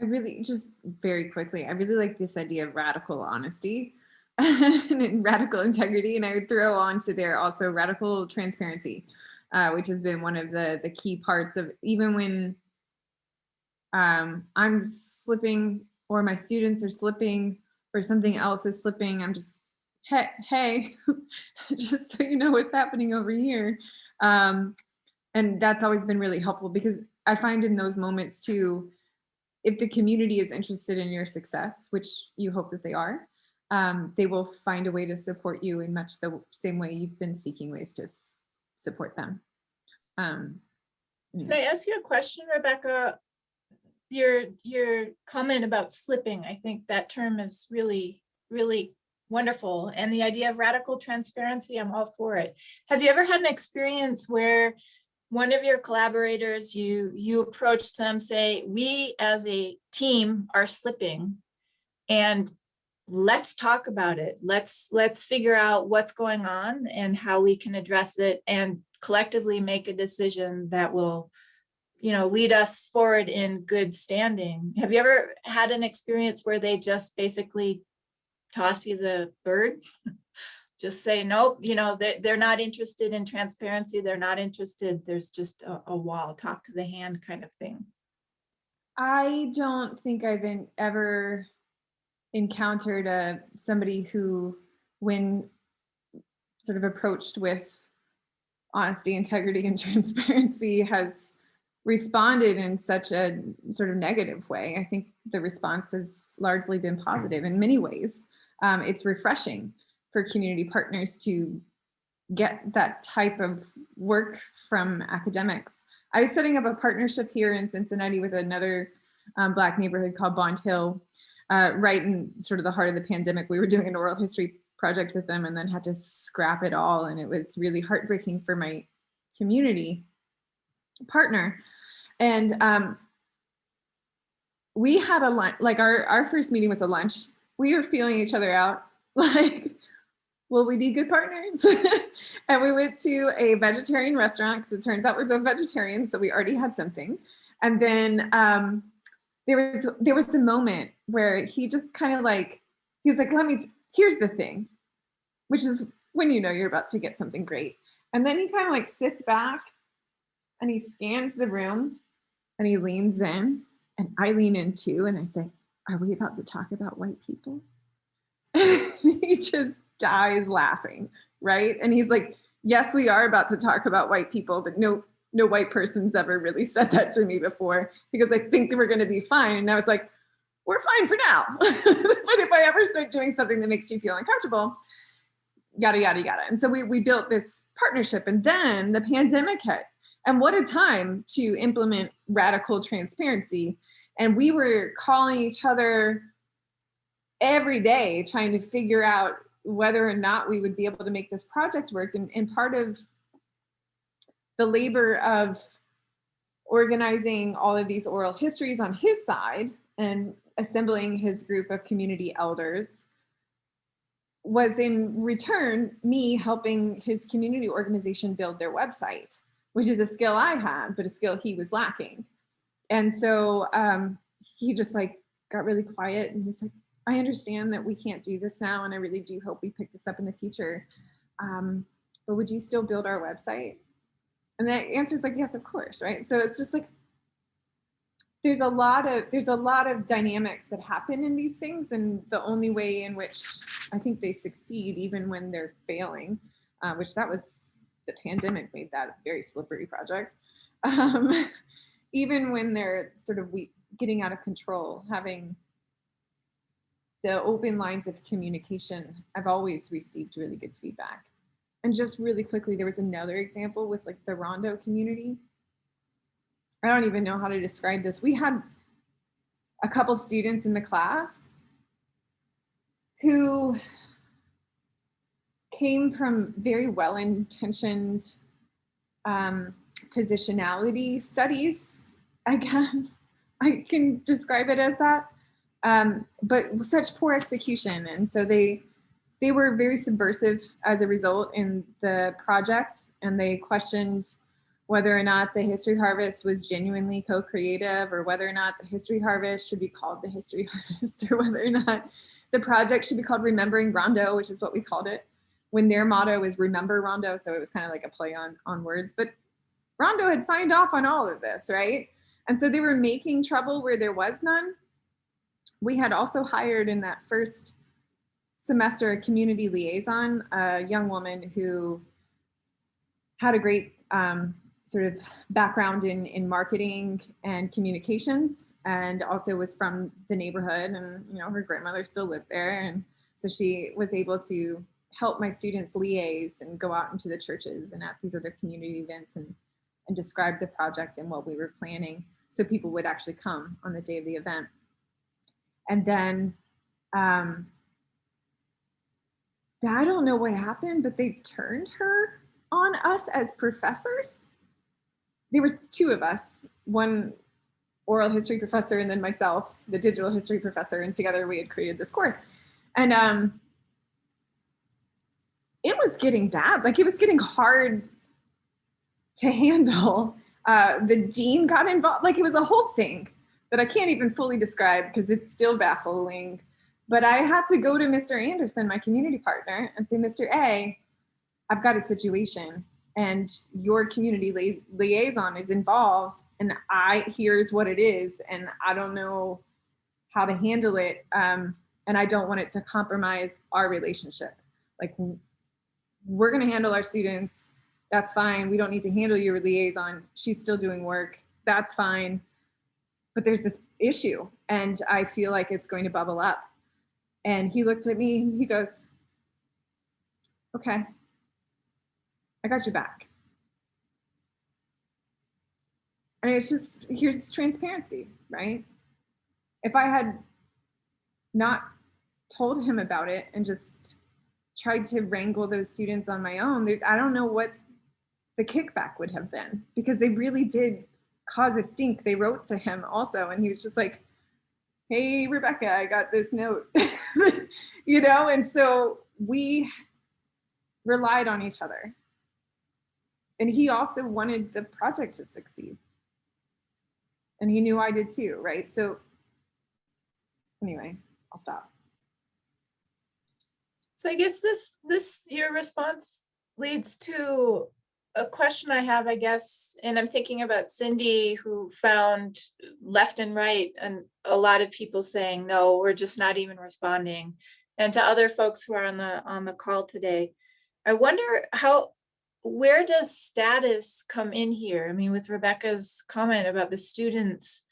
I really, just very quickly, I really like this idea of radical honesty and radical integrity. And I would throw onto there also radical transparency, which has been one of the key parts of, even when I'm slipping or my students are slipping or something else is slipping, I'm just, hey, just so you know what's happening over here. And that's always been really helpful, because I find in those moments too, if the community is interested in your success, which you hope that they are, they will find a way to support you in much the same way you've been seeking ways to support them. Can I ask you a question, Rebecca? Your comment about slipping, I think that term is really, really wonderful. And the idea of radical transparency, I'm all for it. Have you ever had an experience where one of your collaborators, you approach them, say, we as a team are slipping, and let's talk about it. Let's figure out what's going on and how we can address it and collectively make a decision that will, lead us forward in good standing. Have you ever had an experience where they just basically toss you the bird? Just say, nope, they're not interested in transparency. They're not interested. There's just a wall, talk to the hand kind of thing. I don't think I've ever encountered somebody who, when sort of approached with honesty, integrity, and transparency, has responded in such a sort of negative way. I think the response has largely been positive in many ways. It's refreshing for community partners to get that type of work from academics. I was setting up a partnership here in Cincinnati with another Black neighborhood called Bond Hill, right in sort of the heart of the pandemic. We were doing an oral history project with them and then had to scrap it all. And it was really heartbreaking for my community partner. And we had a lunch, like our first meeting was a lunch. We were feeling each other out, like, will we be good partners? And we went to a vegetarian restaurant, because it turns out we're both vegetarians, so we already had something. And then there was a moment where he just kind of like, he's like, here's the thing, which is when you're about to get something great. And then he kind of like sits back and he scans the room and he leans in, and I lean in too, and I say, are we about to talk about white people? He just dies laughing, right? And he's like, yes, we are about to talk about white people, but no, no white person's ever really said that to me before, because I think they were going to be fine. And I was like, we're fine for now. But if I ever start doing something that makes you feel uncomfortable, yada, yada, yada. And so we built this partnership, and then the pandemic hit. And what a time to implement radical transparency. And we were calling each other every day, trying to figure out whether or not we would be able to make this project work. And part of the labor of organizing all of these oral histories on his side and assembling his group of community elders was in return me helping his community organization build their website, which is a skill I had, but a skill he was lacking. And so he just like got really quiet, and he's like, I understand that we can't do this now, and I really do hope we pick this up in the future. But would you still build our website? And the answer is like, yes, of course, right? So it's just like, there's a lot of dynamics that happen in these things, and the only way in which I think they succeed, even when they're failing, which that was, the pandemic made that a very slippery project. Even when they're sort of getting out of control, having the open lines of communication, I've always received really good feedback. And just really quickly, there was another example with like the Rondo community. I don't even know how to describe this. We had a couple students in the class who came from very well-intentioned positionality studies, I guess. I can describe it as that, but such poor execution. And so they were very subversive as a result in the project, and they questioned whether or not the History Harvest was genuinely co-creative, or whether or not the History Harvest should be called the History Harvest, or whether or not the project should be called Remembering Rondo, which is what we called it, when their motto is Remember Rondo. So it was kind of like a play on words, but Rondo had signed off on all of this, right? And so they were making trouble where there was none. We had also hired in that first semester a community liaison, a young woman who had a great sort of background in marketing and communications, and also was from the neighborhood, and you know, her grandmother still lived there, and so she was able to help my students liaise and go out into the churches and at these other community events and describe the project and what we were planning, so people would actually come on the day of the event. And then I don't know what happened, but they turned her on us as professors. There were two of us, one oral history professor and then myself, the digital history professor, and together we had created this course. And it was getting bad, like it was getting hard to handle. The dean got involved, like it was a whole thing that I can't even fully describe because it's still baffling. But I had to go to Mr. Anderson, my community partner, and say, Mr. A, I've got a situation and your community liaison is involved, and here's what it is, and I don't know how to handle it, and I don't want it to compromise our relationship. Like, we're gonna handle our students, that's fine. We don't need to handle your liaison. She's still doing work, that's fine. But there's this issue, and I feel like it's going to bubble up. And he looked at me, he goes, okay, I got your back. And it's just, here's transparency, right? If I had not told him about it and just tried to wrangle those students on my own, I don't know what the kickback would have been, because they really did cause a stink. They wrote to him also, and he was just like, hey, Rebecca, I got this note, you know? And so we relied on each other. And he also wanted the project to succeed. And he knew I did too, right? So anyway, I'll stop. So I guess your response leads to a question I have, I guess, and I'm thinking about Cindy, who found left and right and a lot of people saying, no, we're just not even responding. And to other folks who are on the call today, I wonder how where does status come in here? I mean, with Rebecca's comment about the students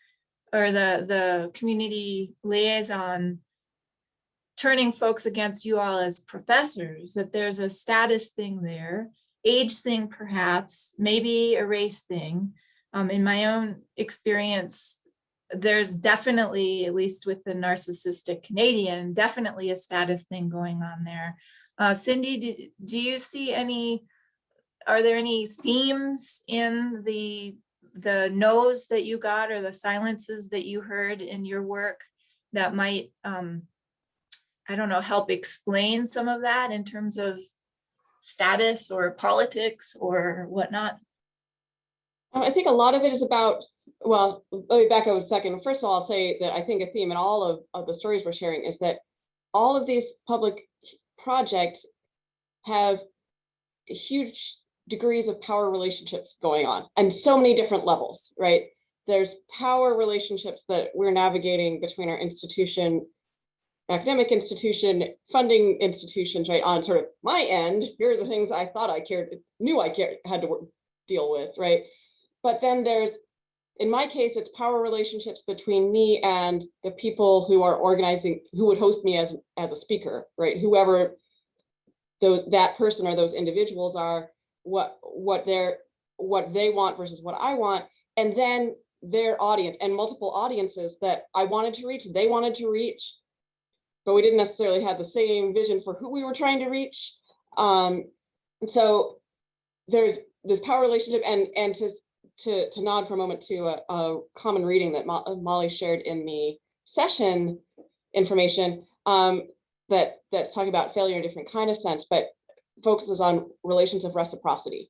or the community liaison turning folks against you all as professors, that there's a status thing there, age thing perhaps, maybe a race thing. In my own experience, there's definitely, at least with the narcissistic Canadian, definitely a status thing going on there. Cindy, do you see any, are there any themes in the no's that you got or the silences that you heard in your work that might, I don't know, help explain some of that in terms of status or politics or whatnot? I think a lot of it is about, well, let me back up a second. First of all, I'll say that I think a theme in all of the stories we're sharing is that all of these public projects have huge degrees of power relationships going on and so many different levels, right? There's power relationships that we're navigating between our institution, academic institution, funding institutions, right? On sort of my end, here are the things I thought I had to deal with, right? But then there's, in my case, it's power relationships between me and the people who are organizing, who would host me as a speaker, right? Whoever that person or those individuals are, what they want versus what I want, and then their audience and multiple audiences that I wanted to reach, they wanted to reach, but we didn't necessarily have the same vision for who we were trying to reach. And so there's this power relationship, and to nod for a moment to a common reading that Molly shared in the session information, that's talking about failure in a different kind of sense, but focuses on relations of reciprocity.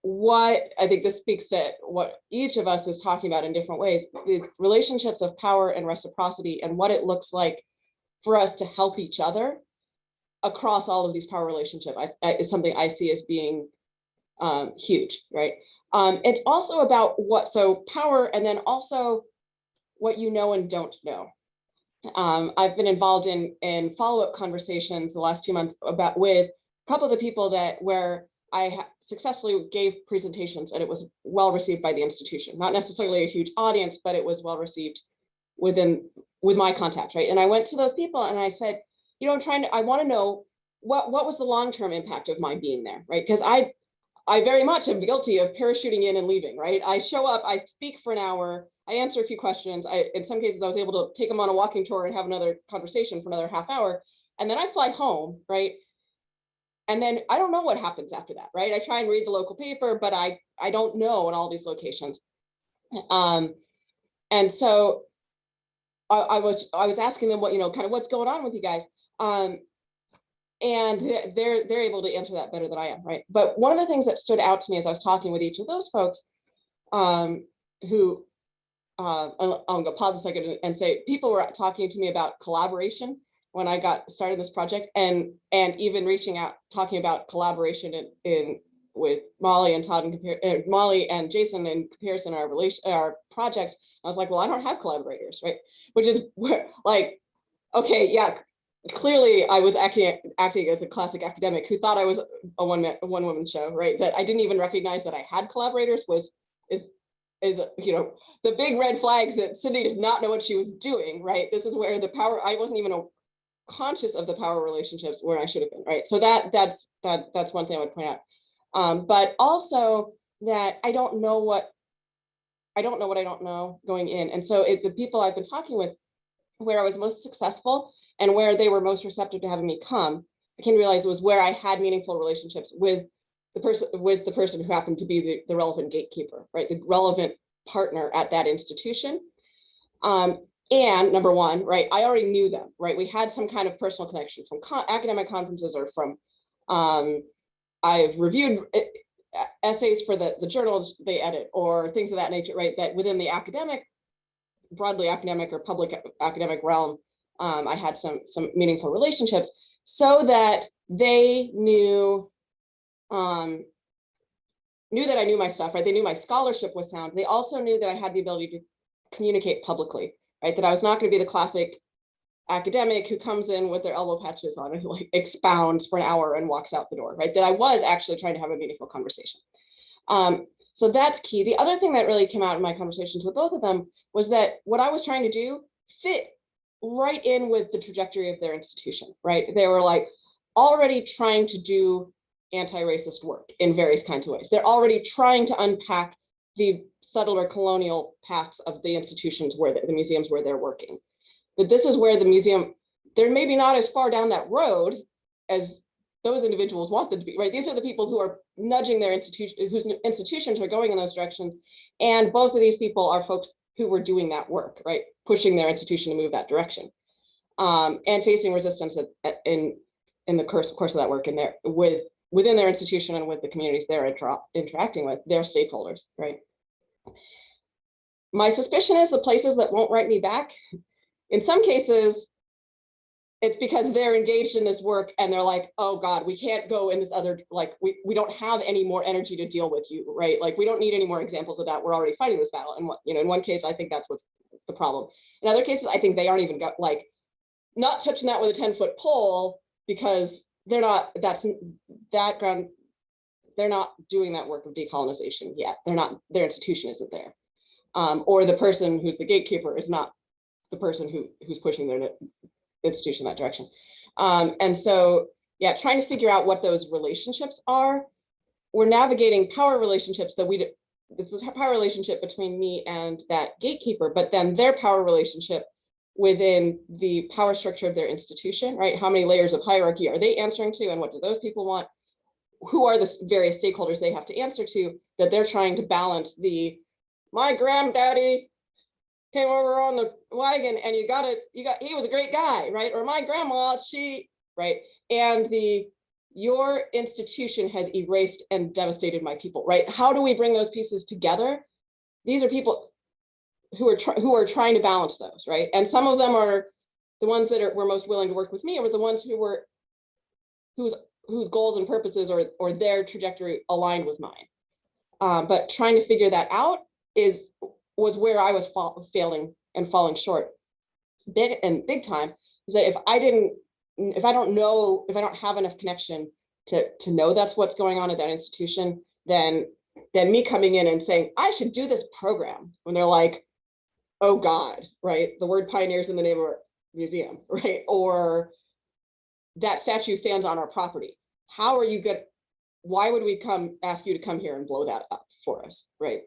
What I think this speaks to what each of us is talking about in different ways, the relationships of power and reciprocity, and what it looks like for us to help each other across all of these power relationships is something I see as being huge, right? It's also about so power, and then also what you know and don't know. I've been involved in follow-up conversations the last few months with a couple of the people where I successfully gave presentations, and it was well received by the institution. Not necessarily a huge audience, but it was well received with my contacts, right? And I went to those people and I said, you know, I want to know what was the long-term impact of my being there, right? Because I very much am guilty of parachuting in and leaving, right? I show up, I speak for an hour, I answer a few questions. In some cases, I was able to take them on a walking tour and have another conversation for another half hour. And then I fly home, right? And then I don't know what happens after that, right? I try and read the local paper, but I don't know in all these locations. And so I was asking them kind of what's going on with you guys. And they're able to answer that better than I am, right? But one of the things that stood out to me as I was talking with each of those folks, who I'm gonna pause a second and say, people were talking to me about collaboration when I got started this project, and even reaching out, talking about collaboration with Molly and Todd and Molly and Jason in comparison to our projects. I was like, well, I don't have collaborators, right? Which is like, okay, yeah, clearly I was acting as a classic academic who thought I was a one woman show, right? That I didn't even recognize that I had collaborators is the big red flags that Cindy did not know what she was doing, right? This is where the power, I wasn't even conscious of the power relationships where I should have been, right? So that's one thing I would point out. But also that I don't know what I don't know going in. And so the people I've been talking with, where I was most successful and where they were most receptive to having me come, I came to realize was where I had meaningful relationships with the person who happened to be the relevant gatekeeper, right? The relevant partner at that institution. And number one, right, I already knew them, right? We had some kind of personal connection from academic conferences or from, I've reviewed essays for the journals they edit or things of that nature, right? That within the broadly academic or public academic realm, I had some meaningful relationships so that they knew that I knew my stuff, right? They knew my scholarship was sound. They also knew that I had the ability to communicate publicly, right? That I was not going to be the classic academic who comes in with their elbow patches on and like expounds for an hour and walks out the door, right? That I was actually trying to have a meaningful conversation. So that's key. The other thing that really came out in my conversations with both of them was that what I was trying to do fit right in with the trajectory of their institution, right? They were like already trying to do anti-racist work in various kinds of ways. They're already trying to unpack the subtler colonial paths of the institutions where the museums where they're working. That this is where the museum, they're maybe not as far down that road as those individuals want them to be, right? These are the people who are nudging their institution, whose institutions are going in those directions. And both of these people are folks who were doing that work, right? Pushing their institution to move that direction, and facing resistance in the course of that work and within their institution and with the communities they're interacting with, their stakeholders, right? My suspicion is the places that won't write me back, in some cases, it's because they're engaged in this work and they're like, oh God, we can't go in this other, like, we don't have any more energy to deal with you, right? Like, we don't need any more examples of that. We're already fighting this battle. And in one case, I think that's what's the problem. In other cases, I think they aren't even not touching that with a 10-foot pole because they're not, they're not doing that work of decolonization yet. Their institution isn't there. Or the person who's the gatekeeper is not the person who's pushing their institution in that direction. And so, yeah, trying to figure out what those relationships are. We're navigating power relationships that it's the power relationship between me and that gatekeeper, but then their power relationship within the power structure of their institution, right? How many layers of hierarchy are they answering to, and what do those people want? Who are the various stakeholders they have to answer to that they're trying to balance my granddaddy came over on the wagon and he was a great guy, right? Or my grandma, right? And your institution has erased and devastated my people, right? How do we bring those pieces together? These are people who are trying to balance those, right? And some of them are the ones that were most willing to work with me, or the ones whose goals and purposes or their trajectory aligned with mine. But trying to figure that out was where I was failing and falling short big time, is that if I don't have enough connection to know that's what's going on at that institution, then me coming in and saying, I should do this program, when they're like, oh God, right? The word pioneers in the name of our museum, right? Or that statue stands on our property. How are you good? Why would we ask you to come here and blow that up for us, right?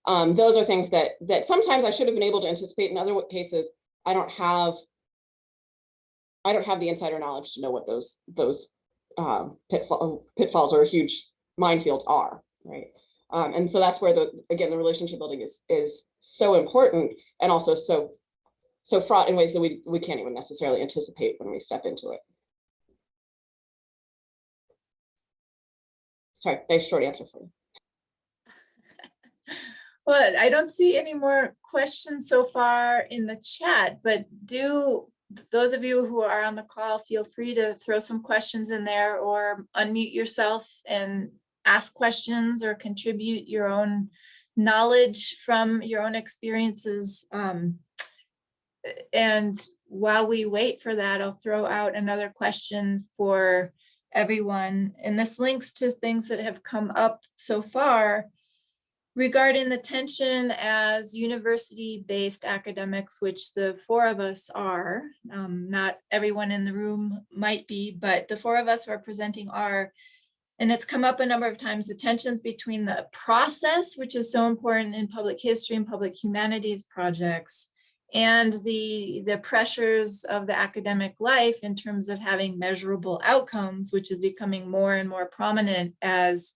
Those are things that sometimes I should have been able to anticipate. In other cases, I don't have the insider knowledge to know what those pitfalls or huge minefields are, right? And so that's where the relationship building is so important, and also so fraught in ways that we can't even necessarily anticipate when we step into it. Sorry, very short answer for you. Well, I don't see any more questions so far in the chat, but those of you who are on the call, feel free to throw some questions in there or unmute yourself and ask questions or contribute your own knowledge from your own experiences. And while we wait for that, I'll throw out another question for everyone. And this links to things that have come up so far regarding the tension as university-based academics, which the four of us are. Not everyone in the room might be, but the four of us who are presenting are. And it's come up a number of times, the tensions between the process, which is so important in public history and public humanities projects, and the pressures of the academic life in terms of having measurable outcomes, which is becoming more and more prominent as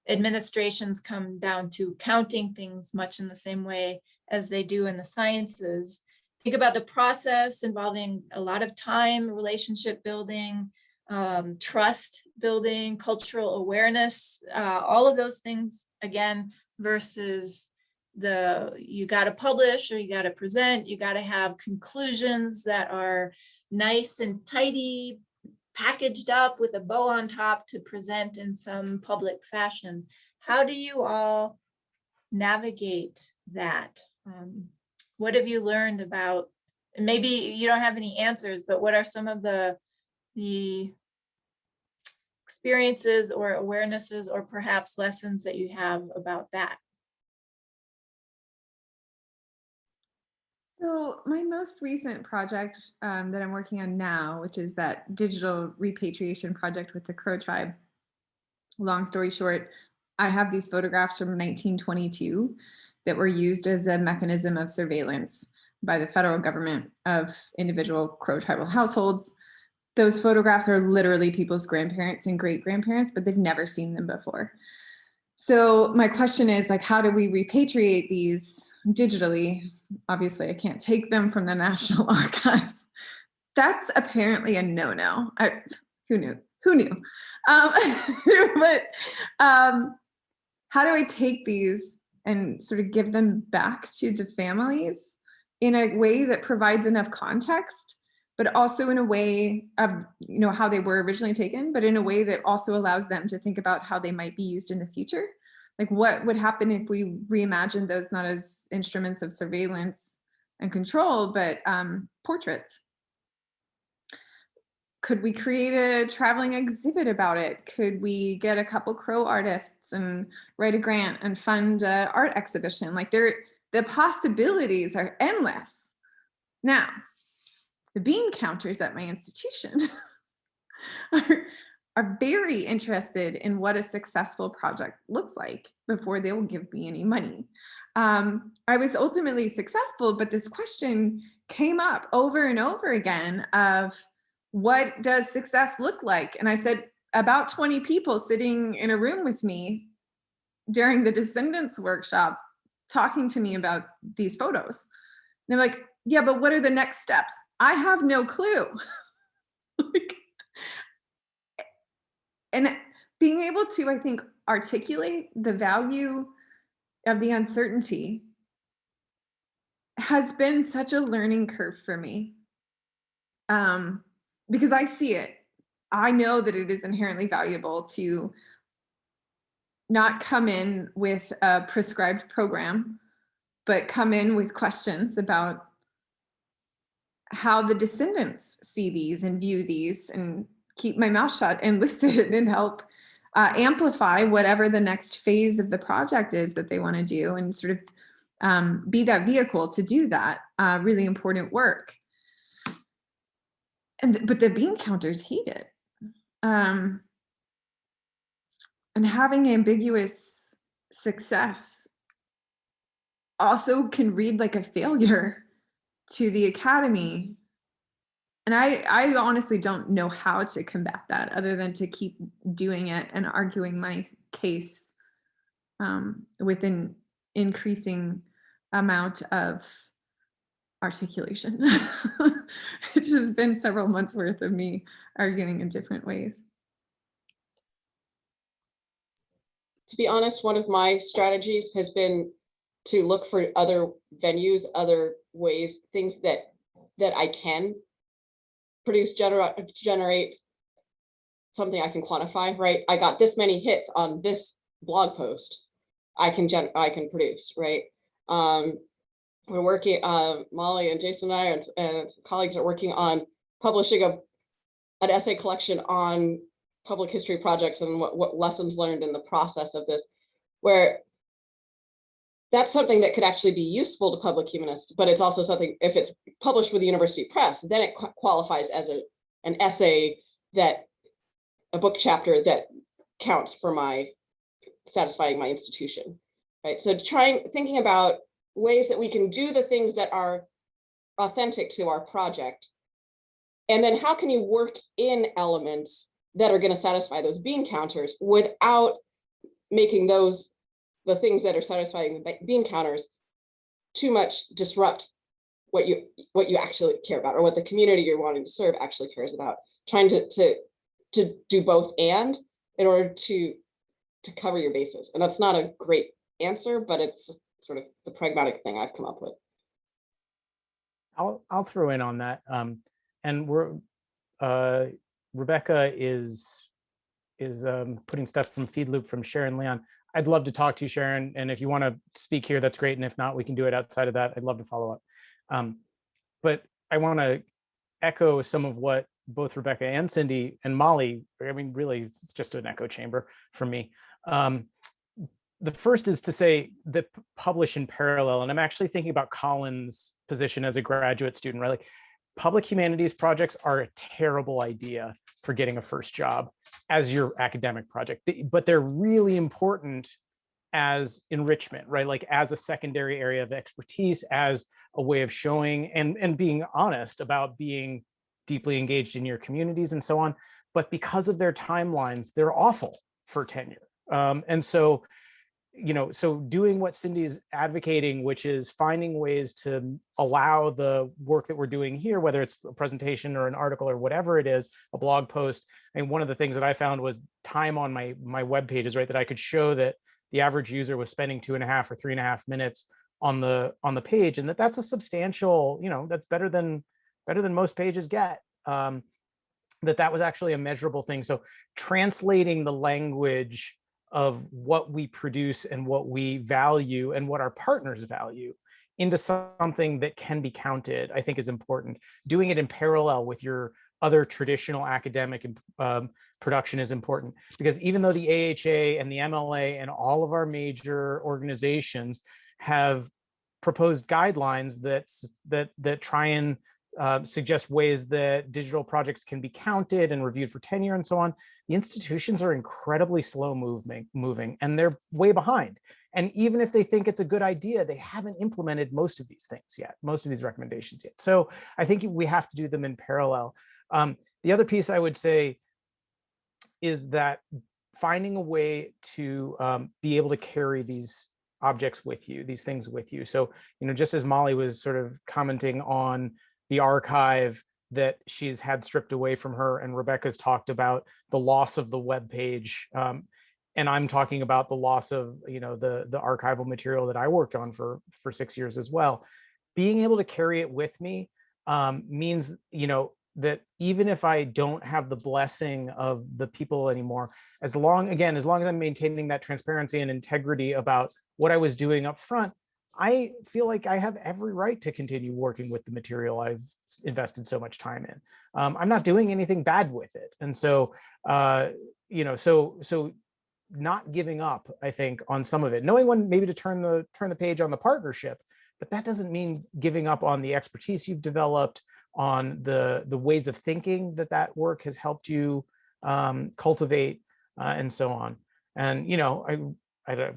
administrations come down to counting things much in the same way as they do in the sciences. Think about the process involving a lot of time, relationship building, trust building, cultural awareness, all of those things, again, versus you got to publish or you got to present, you got to have conclusions that are nice and tidy, packaged up with a bow on top to present in some public fashion. How do you all navigate that? What have you learned about And maybe you don't have any answers, but what are some of the experiences or awarenesses or perhaps lessons that you have about that? So my most recent project that I'm working on now, which is that digital repatriation project with the Crow tribe. Long story short, I have these photographs from 1922 that were used as a mechanism of surveillance by the federal government of individual Crow tribal households. Those photographs are literally people's grandparents and great-grandparents, but they've never seen them before. So my question is, like, how do we repatriate these digitally? Obviously, I can't take them from the National Archives. That's apparently a no-no. Who knew? Who knew? But how do I take these and sort of give them back to the families in a way that provides enough context, but also in a way of, you know, how they were originally taken, but in a way that also allows them to think about how they might be used in the future? Like, what would happen if we reimagined those not as instruments of surveillance and control, but portraits? Could we create a traveling exhibit about it? Could we get a couple Crow artists and write a grant and fund an art exhibition? Like, the possibilities are endless. Now, the bean counters at my institution are very interested in what a successful project looks like before they will give me any money. I was ultimately successful, but this question came up over and over again of, what does success look like? And I said, about 20 people sitting in a room with me during the Descendants workshop talking to me about these photos. And they're like, yeah, but what are the next steps? I have no clue. And being able to, I think, articulate the value of the uncertainty has been such a learning curve for me. Because I see it. I know that it is inherently valuable to not come in with a prescribed program, but come in with questions about how the descendants see these and view these, and keep my mouth shut and listen and help amplify whatever the next phase of the project is that they want to do, and sort of be that vehicle to do that really important work. But the bean counters hate it. And having ambiguous success also can read like a failure to the academy. And I honestly don't know how to combat that other than to keep doing it and arguing my case with an increasing amount of articulation. It has been several months worth of me arguing in different ways. To be honest, one of my strategies has been to look for other venues, other ways, things that I can produce, generate something I can quantify, right? I got this many hits on this blog post. I can produce, right? We're working, Molly and Jason and I and colleagues are working on publishing an essay collection on public history projects and what lessons learned in the process of this, where that's something that could actually be useful to public humanists, but it's also something, if it's published with the university press, then it qualifies as an essay, that a book chapter that counts for satisfying my institution, right? So thinking about ways that we can do the things that are authentic to our project. And then how can you work in elements that are going to satisfy those bean counters without making those, the things that are satisfying the bean counters, too much disrupt what you actually care about, or what the community you're wanting to serve actually cares about. Trying to do both and in order to cover your bases. And that's not a great answer, but it's sort of the pragmatic thing I've come up with. I'll throw in on that. And Rebecca is putting stuff from Feed Loop from Sharon Leon. I'd love to talk to you, Sharon. And if you want to speak here, that's great. And if not, we can do it outside of that. I'd love to follow up. But I want to echo some of what both Rebecca and Cindy and Molly, I mean, really, it's just an echo chamber for me. The first is to say that publish in parallel, and I'm actually thinking about Colin's position as a graduate student, right? Like, public humanities projects are a terrible idea for getting a first job as your academic project, but they're really important as enrichment, right? Like as a secondary area of expertise, as a way of showing and being honest about being deeply engaged in your communities and so on. But because of their timelines, they're awful for tenure. And so, so doing what Cindy's advocating, which is finding ways to allow the work that we're doing here, whether it's a presentation or an article or whatever it is, a blog post. And one of the things that I found was time on my web pages, right? That I could show that the average user was spending 2.5 or 3.5 minutes on the page, and that's a substantial, that's better than most pages get. That was actually a measurable thing. So translating the language of what we produce and what we value and what our partners value into something that can be counted, I think is important. Doing it in parallel with your other traditional academic production is important, because even though the AHA and the MLA and all of our major organizations have proposed guidelines that try and suggest ways that digital projects can be counted and reviewed for tenure and so on, the institutions are incredibly slow moving, and they're way behind. And even if they think it's a good idea, they haven't implemented most of these things yet, most of these recommendations yet. So I think we have to do them in parallel. The other piece I would say is that finding a way to be able to carry these objects with you, these things with you. So, just as Molly was sort of commenting on the archive that she's had stripped away from her, and Rebecca's talked about the loss of the web page, and I'm talking about the loss of the archival material that I worked on for 6 years as well. Being able to carry it with me means that even if I don't have the blessing of the people anymore, as long as I'm maintaining that transparency and integrity about what I was doing up front, I feel like I have every right to continue working with the material I've invested so much time in. I'm not doing anything bad with it. And so, so not giving up, I think, on some of it, knowing when maybe to turn the page on the partnership, but that doesn't mean giving up on the expertise you've developed, on the ways of thinking that work has helped you cultivate, and so on. And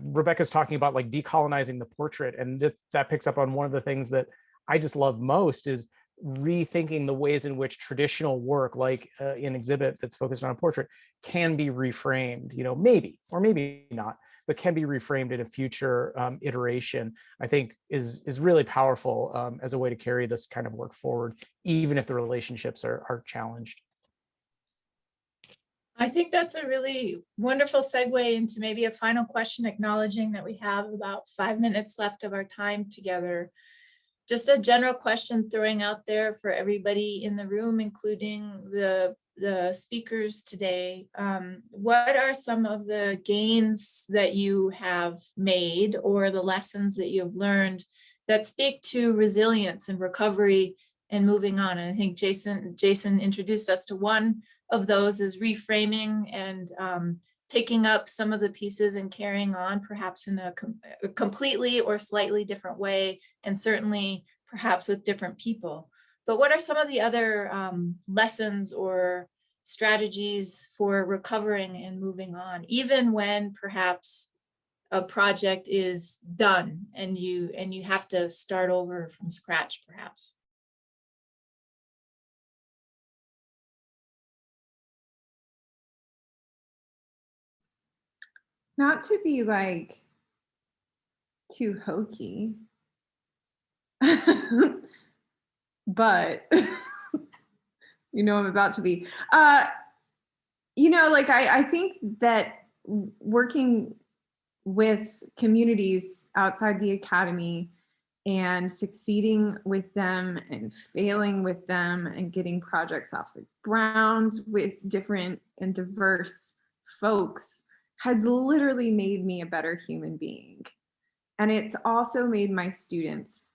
Rebecca's talking about like decolonizing the portrait, and that picks up on one of the things that I just love most is rethinking the ways in which traditional work, like an exhibit that's focused on a portrait, can be reframed. Maybe or maybe not, but can be reframed in a future iteration. I think is really powerful as a way to carry this kind of work forward, even if the relationships are challenged. I think that's a really wonderful segue into maybe a final question, acknowledging that we have about 5 minutes left of our time together. Just a general question throwing out there for everybody in the room, including the speakers today. What are some of the gains that you have made or the lessons that you've learned that speak to resilience and recovery and moving on? And I think Jason introduced us to one of those, is reframing and picking up some of the pieces and carrying on, perhaps in a completely or slightly different way, and certainly perhaps with different people. But what are some of the other lessons or strategies for recovering and moving on, even when perhaps a project is done and you have to start over from scratch, perhaps? Not to be like too hokey, but I'm about to be. I think that working with communities outside the academy and succeeding with them and failing with them and getting projects off the ground with different and diverse folks has literally made me a better human being. And it's also made my students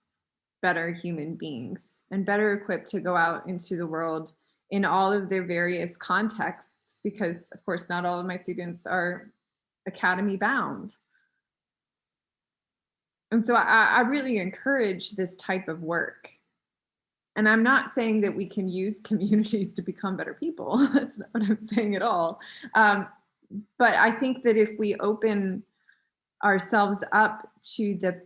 better human beings and better equipped to go out into the world in all of their various contexts, because of course not all of my students are academy bound. And so I really encourage this type of work. And I'm not saying that we can use communities to become better people. That's not what I'm saying at all. But I think that if we open ourselves up to the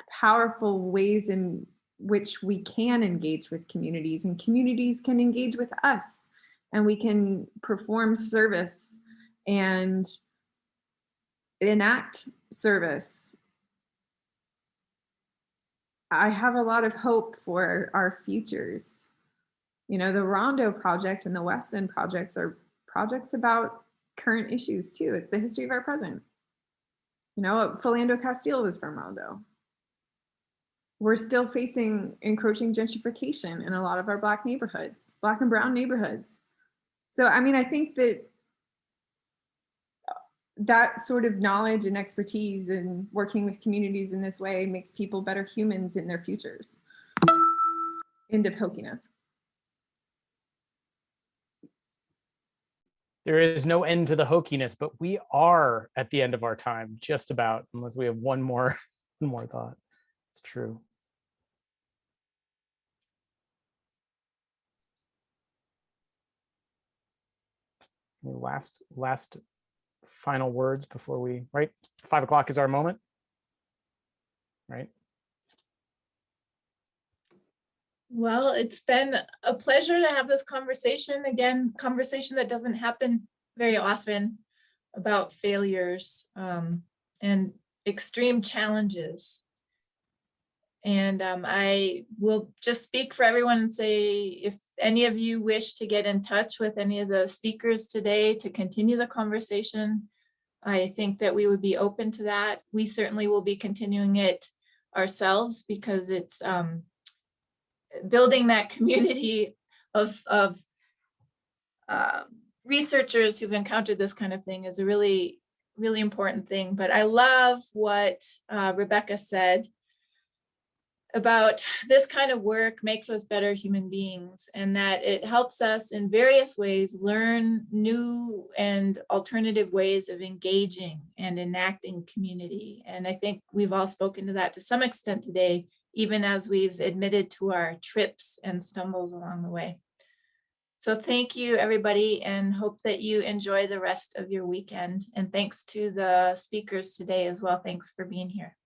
powerful ways in which we can engage with communities, and communities can engage with us, and we can perform service and enact service, I have a lot of hope for our futures. You know, the Rondo Project and the West End projects are projects about current issues too. It's the history of our present. You know, Philando Castile was from Rondo. We're still facing encroaching gentrification in a lot of our Black neighborhoods, Black and brown neighborhoods. So, I mean, I think that that sort of knowledge and expertise and working with communities in this way makes people better humans in their futures. End of hokiness. There is no end to the hokiness, but we are at the end of our time, just about, unless we have one more thought. It's true. Any last final words before we, right? 5 o'clock is our moment, right? Well, it's been a pleasure to have this conversation. Again, conversation that doesn't happen very often about failures and extreme challenges. And I will just speak for everyone and say, if any of you wish to get in touch with any of the speakers today to continue the conversation, I think that we would be open to that. We certainly will be continuing it ourselves, because it's building that community of researchers who've encountered this kind of thing is a really, really important thing. But I love what Rebecca said about this kind of work makes us better human beings, and that it helps us in various ways learn new and alternative ways of engaging and enacting community. And I think we've all spoken to that to some extent today, even as we've admitted to our trips and stumbles along the way. So thank you, everybody, and hope that you enjoy the rest of your weekend. And thanks to the speakers today as well. Thanks for being here.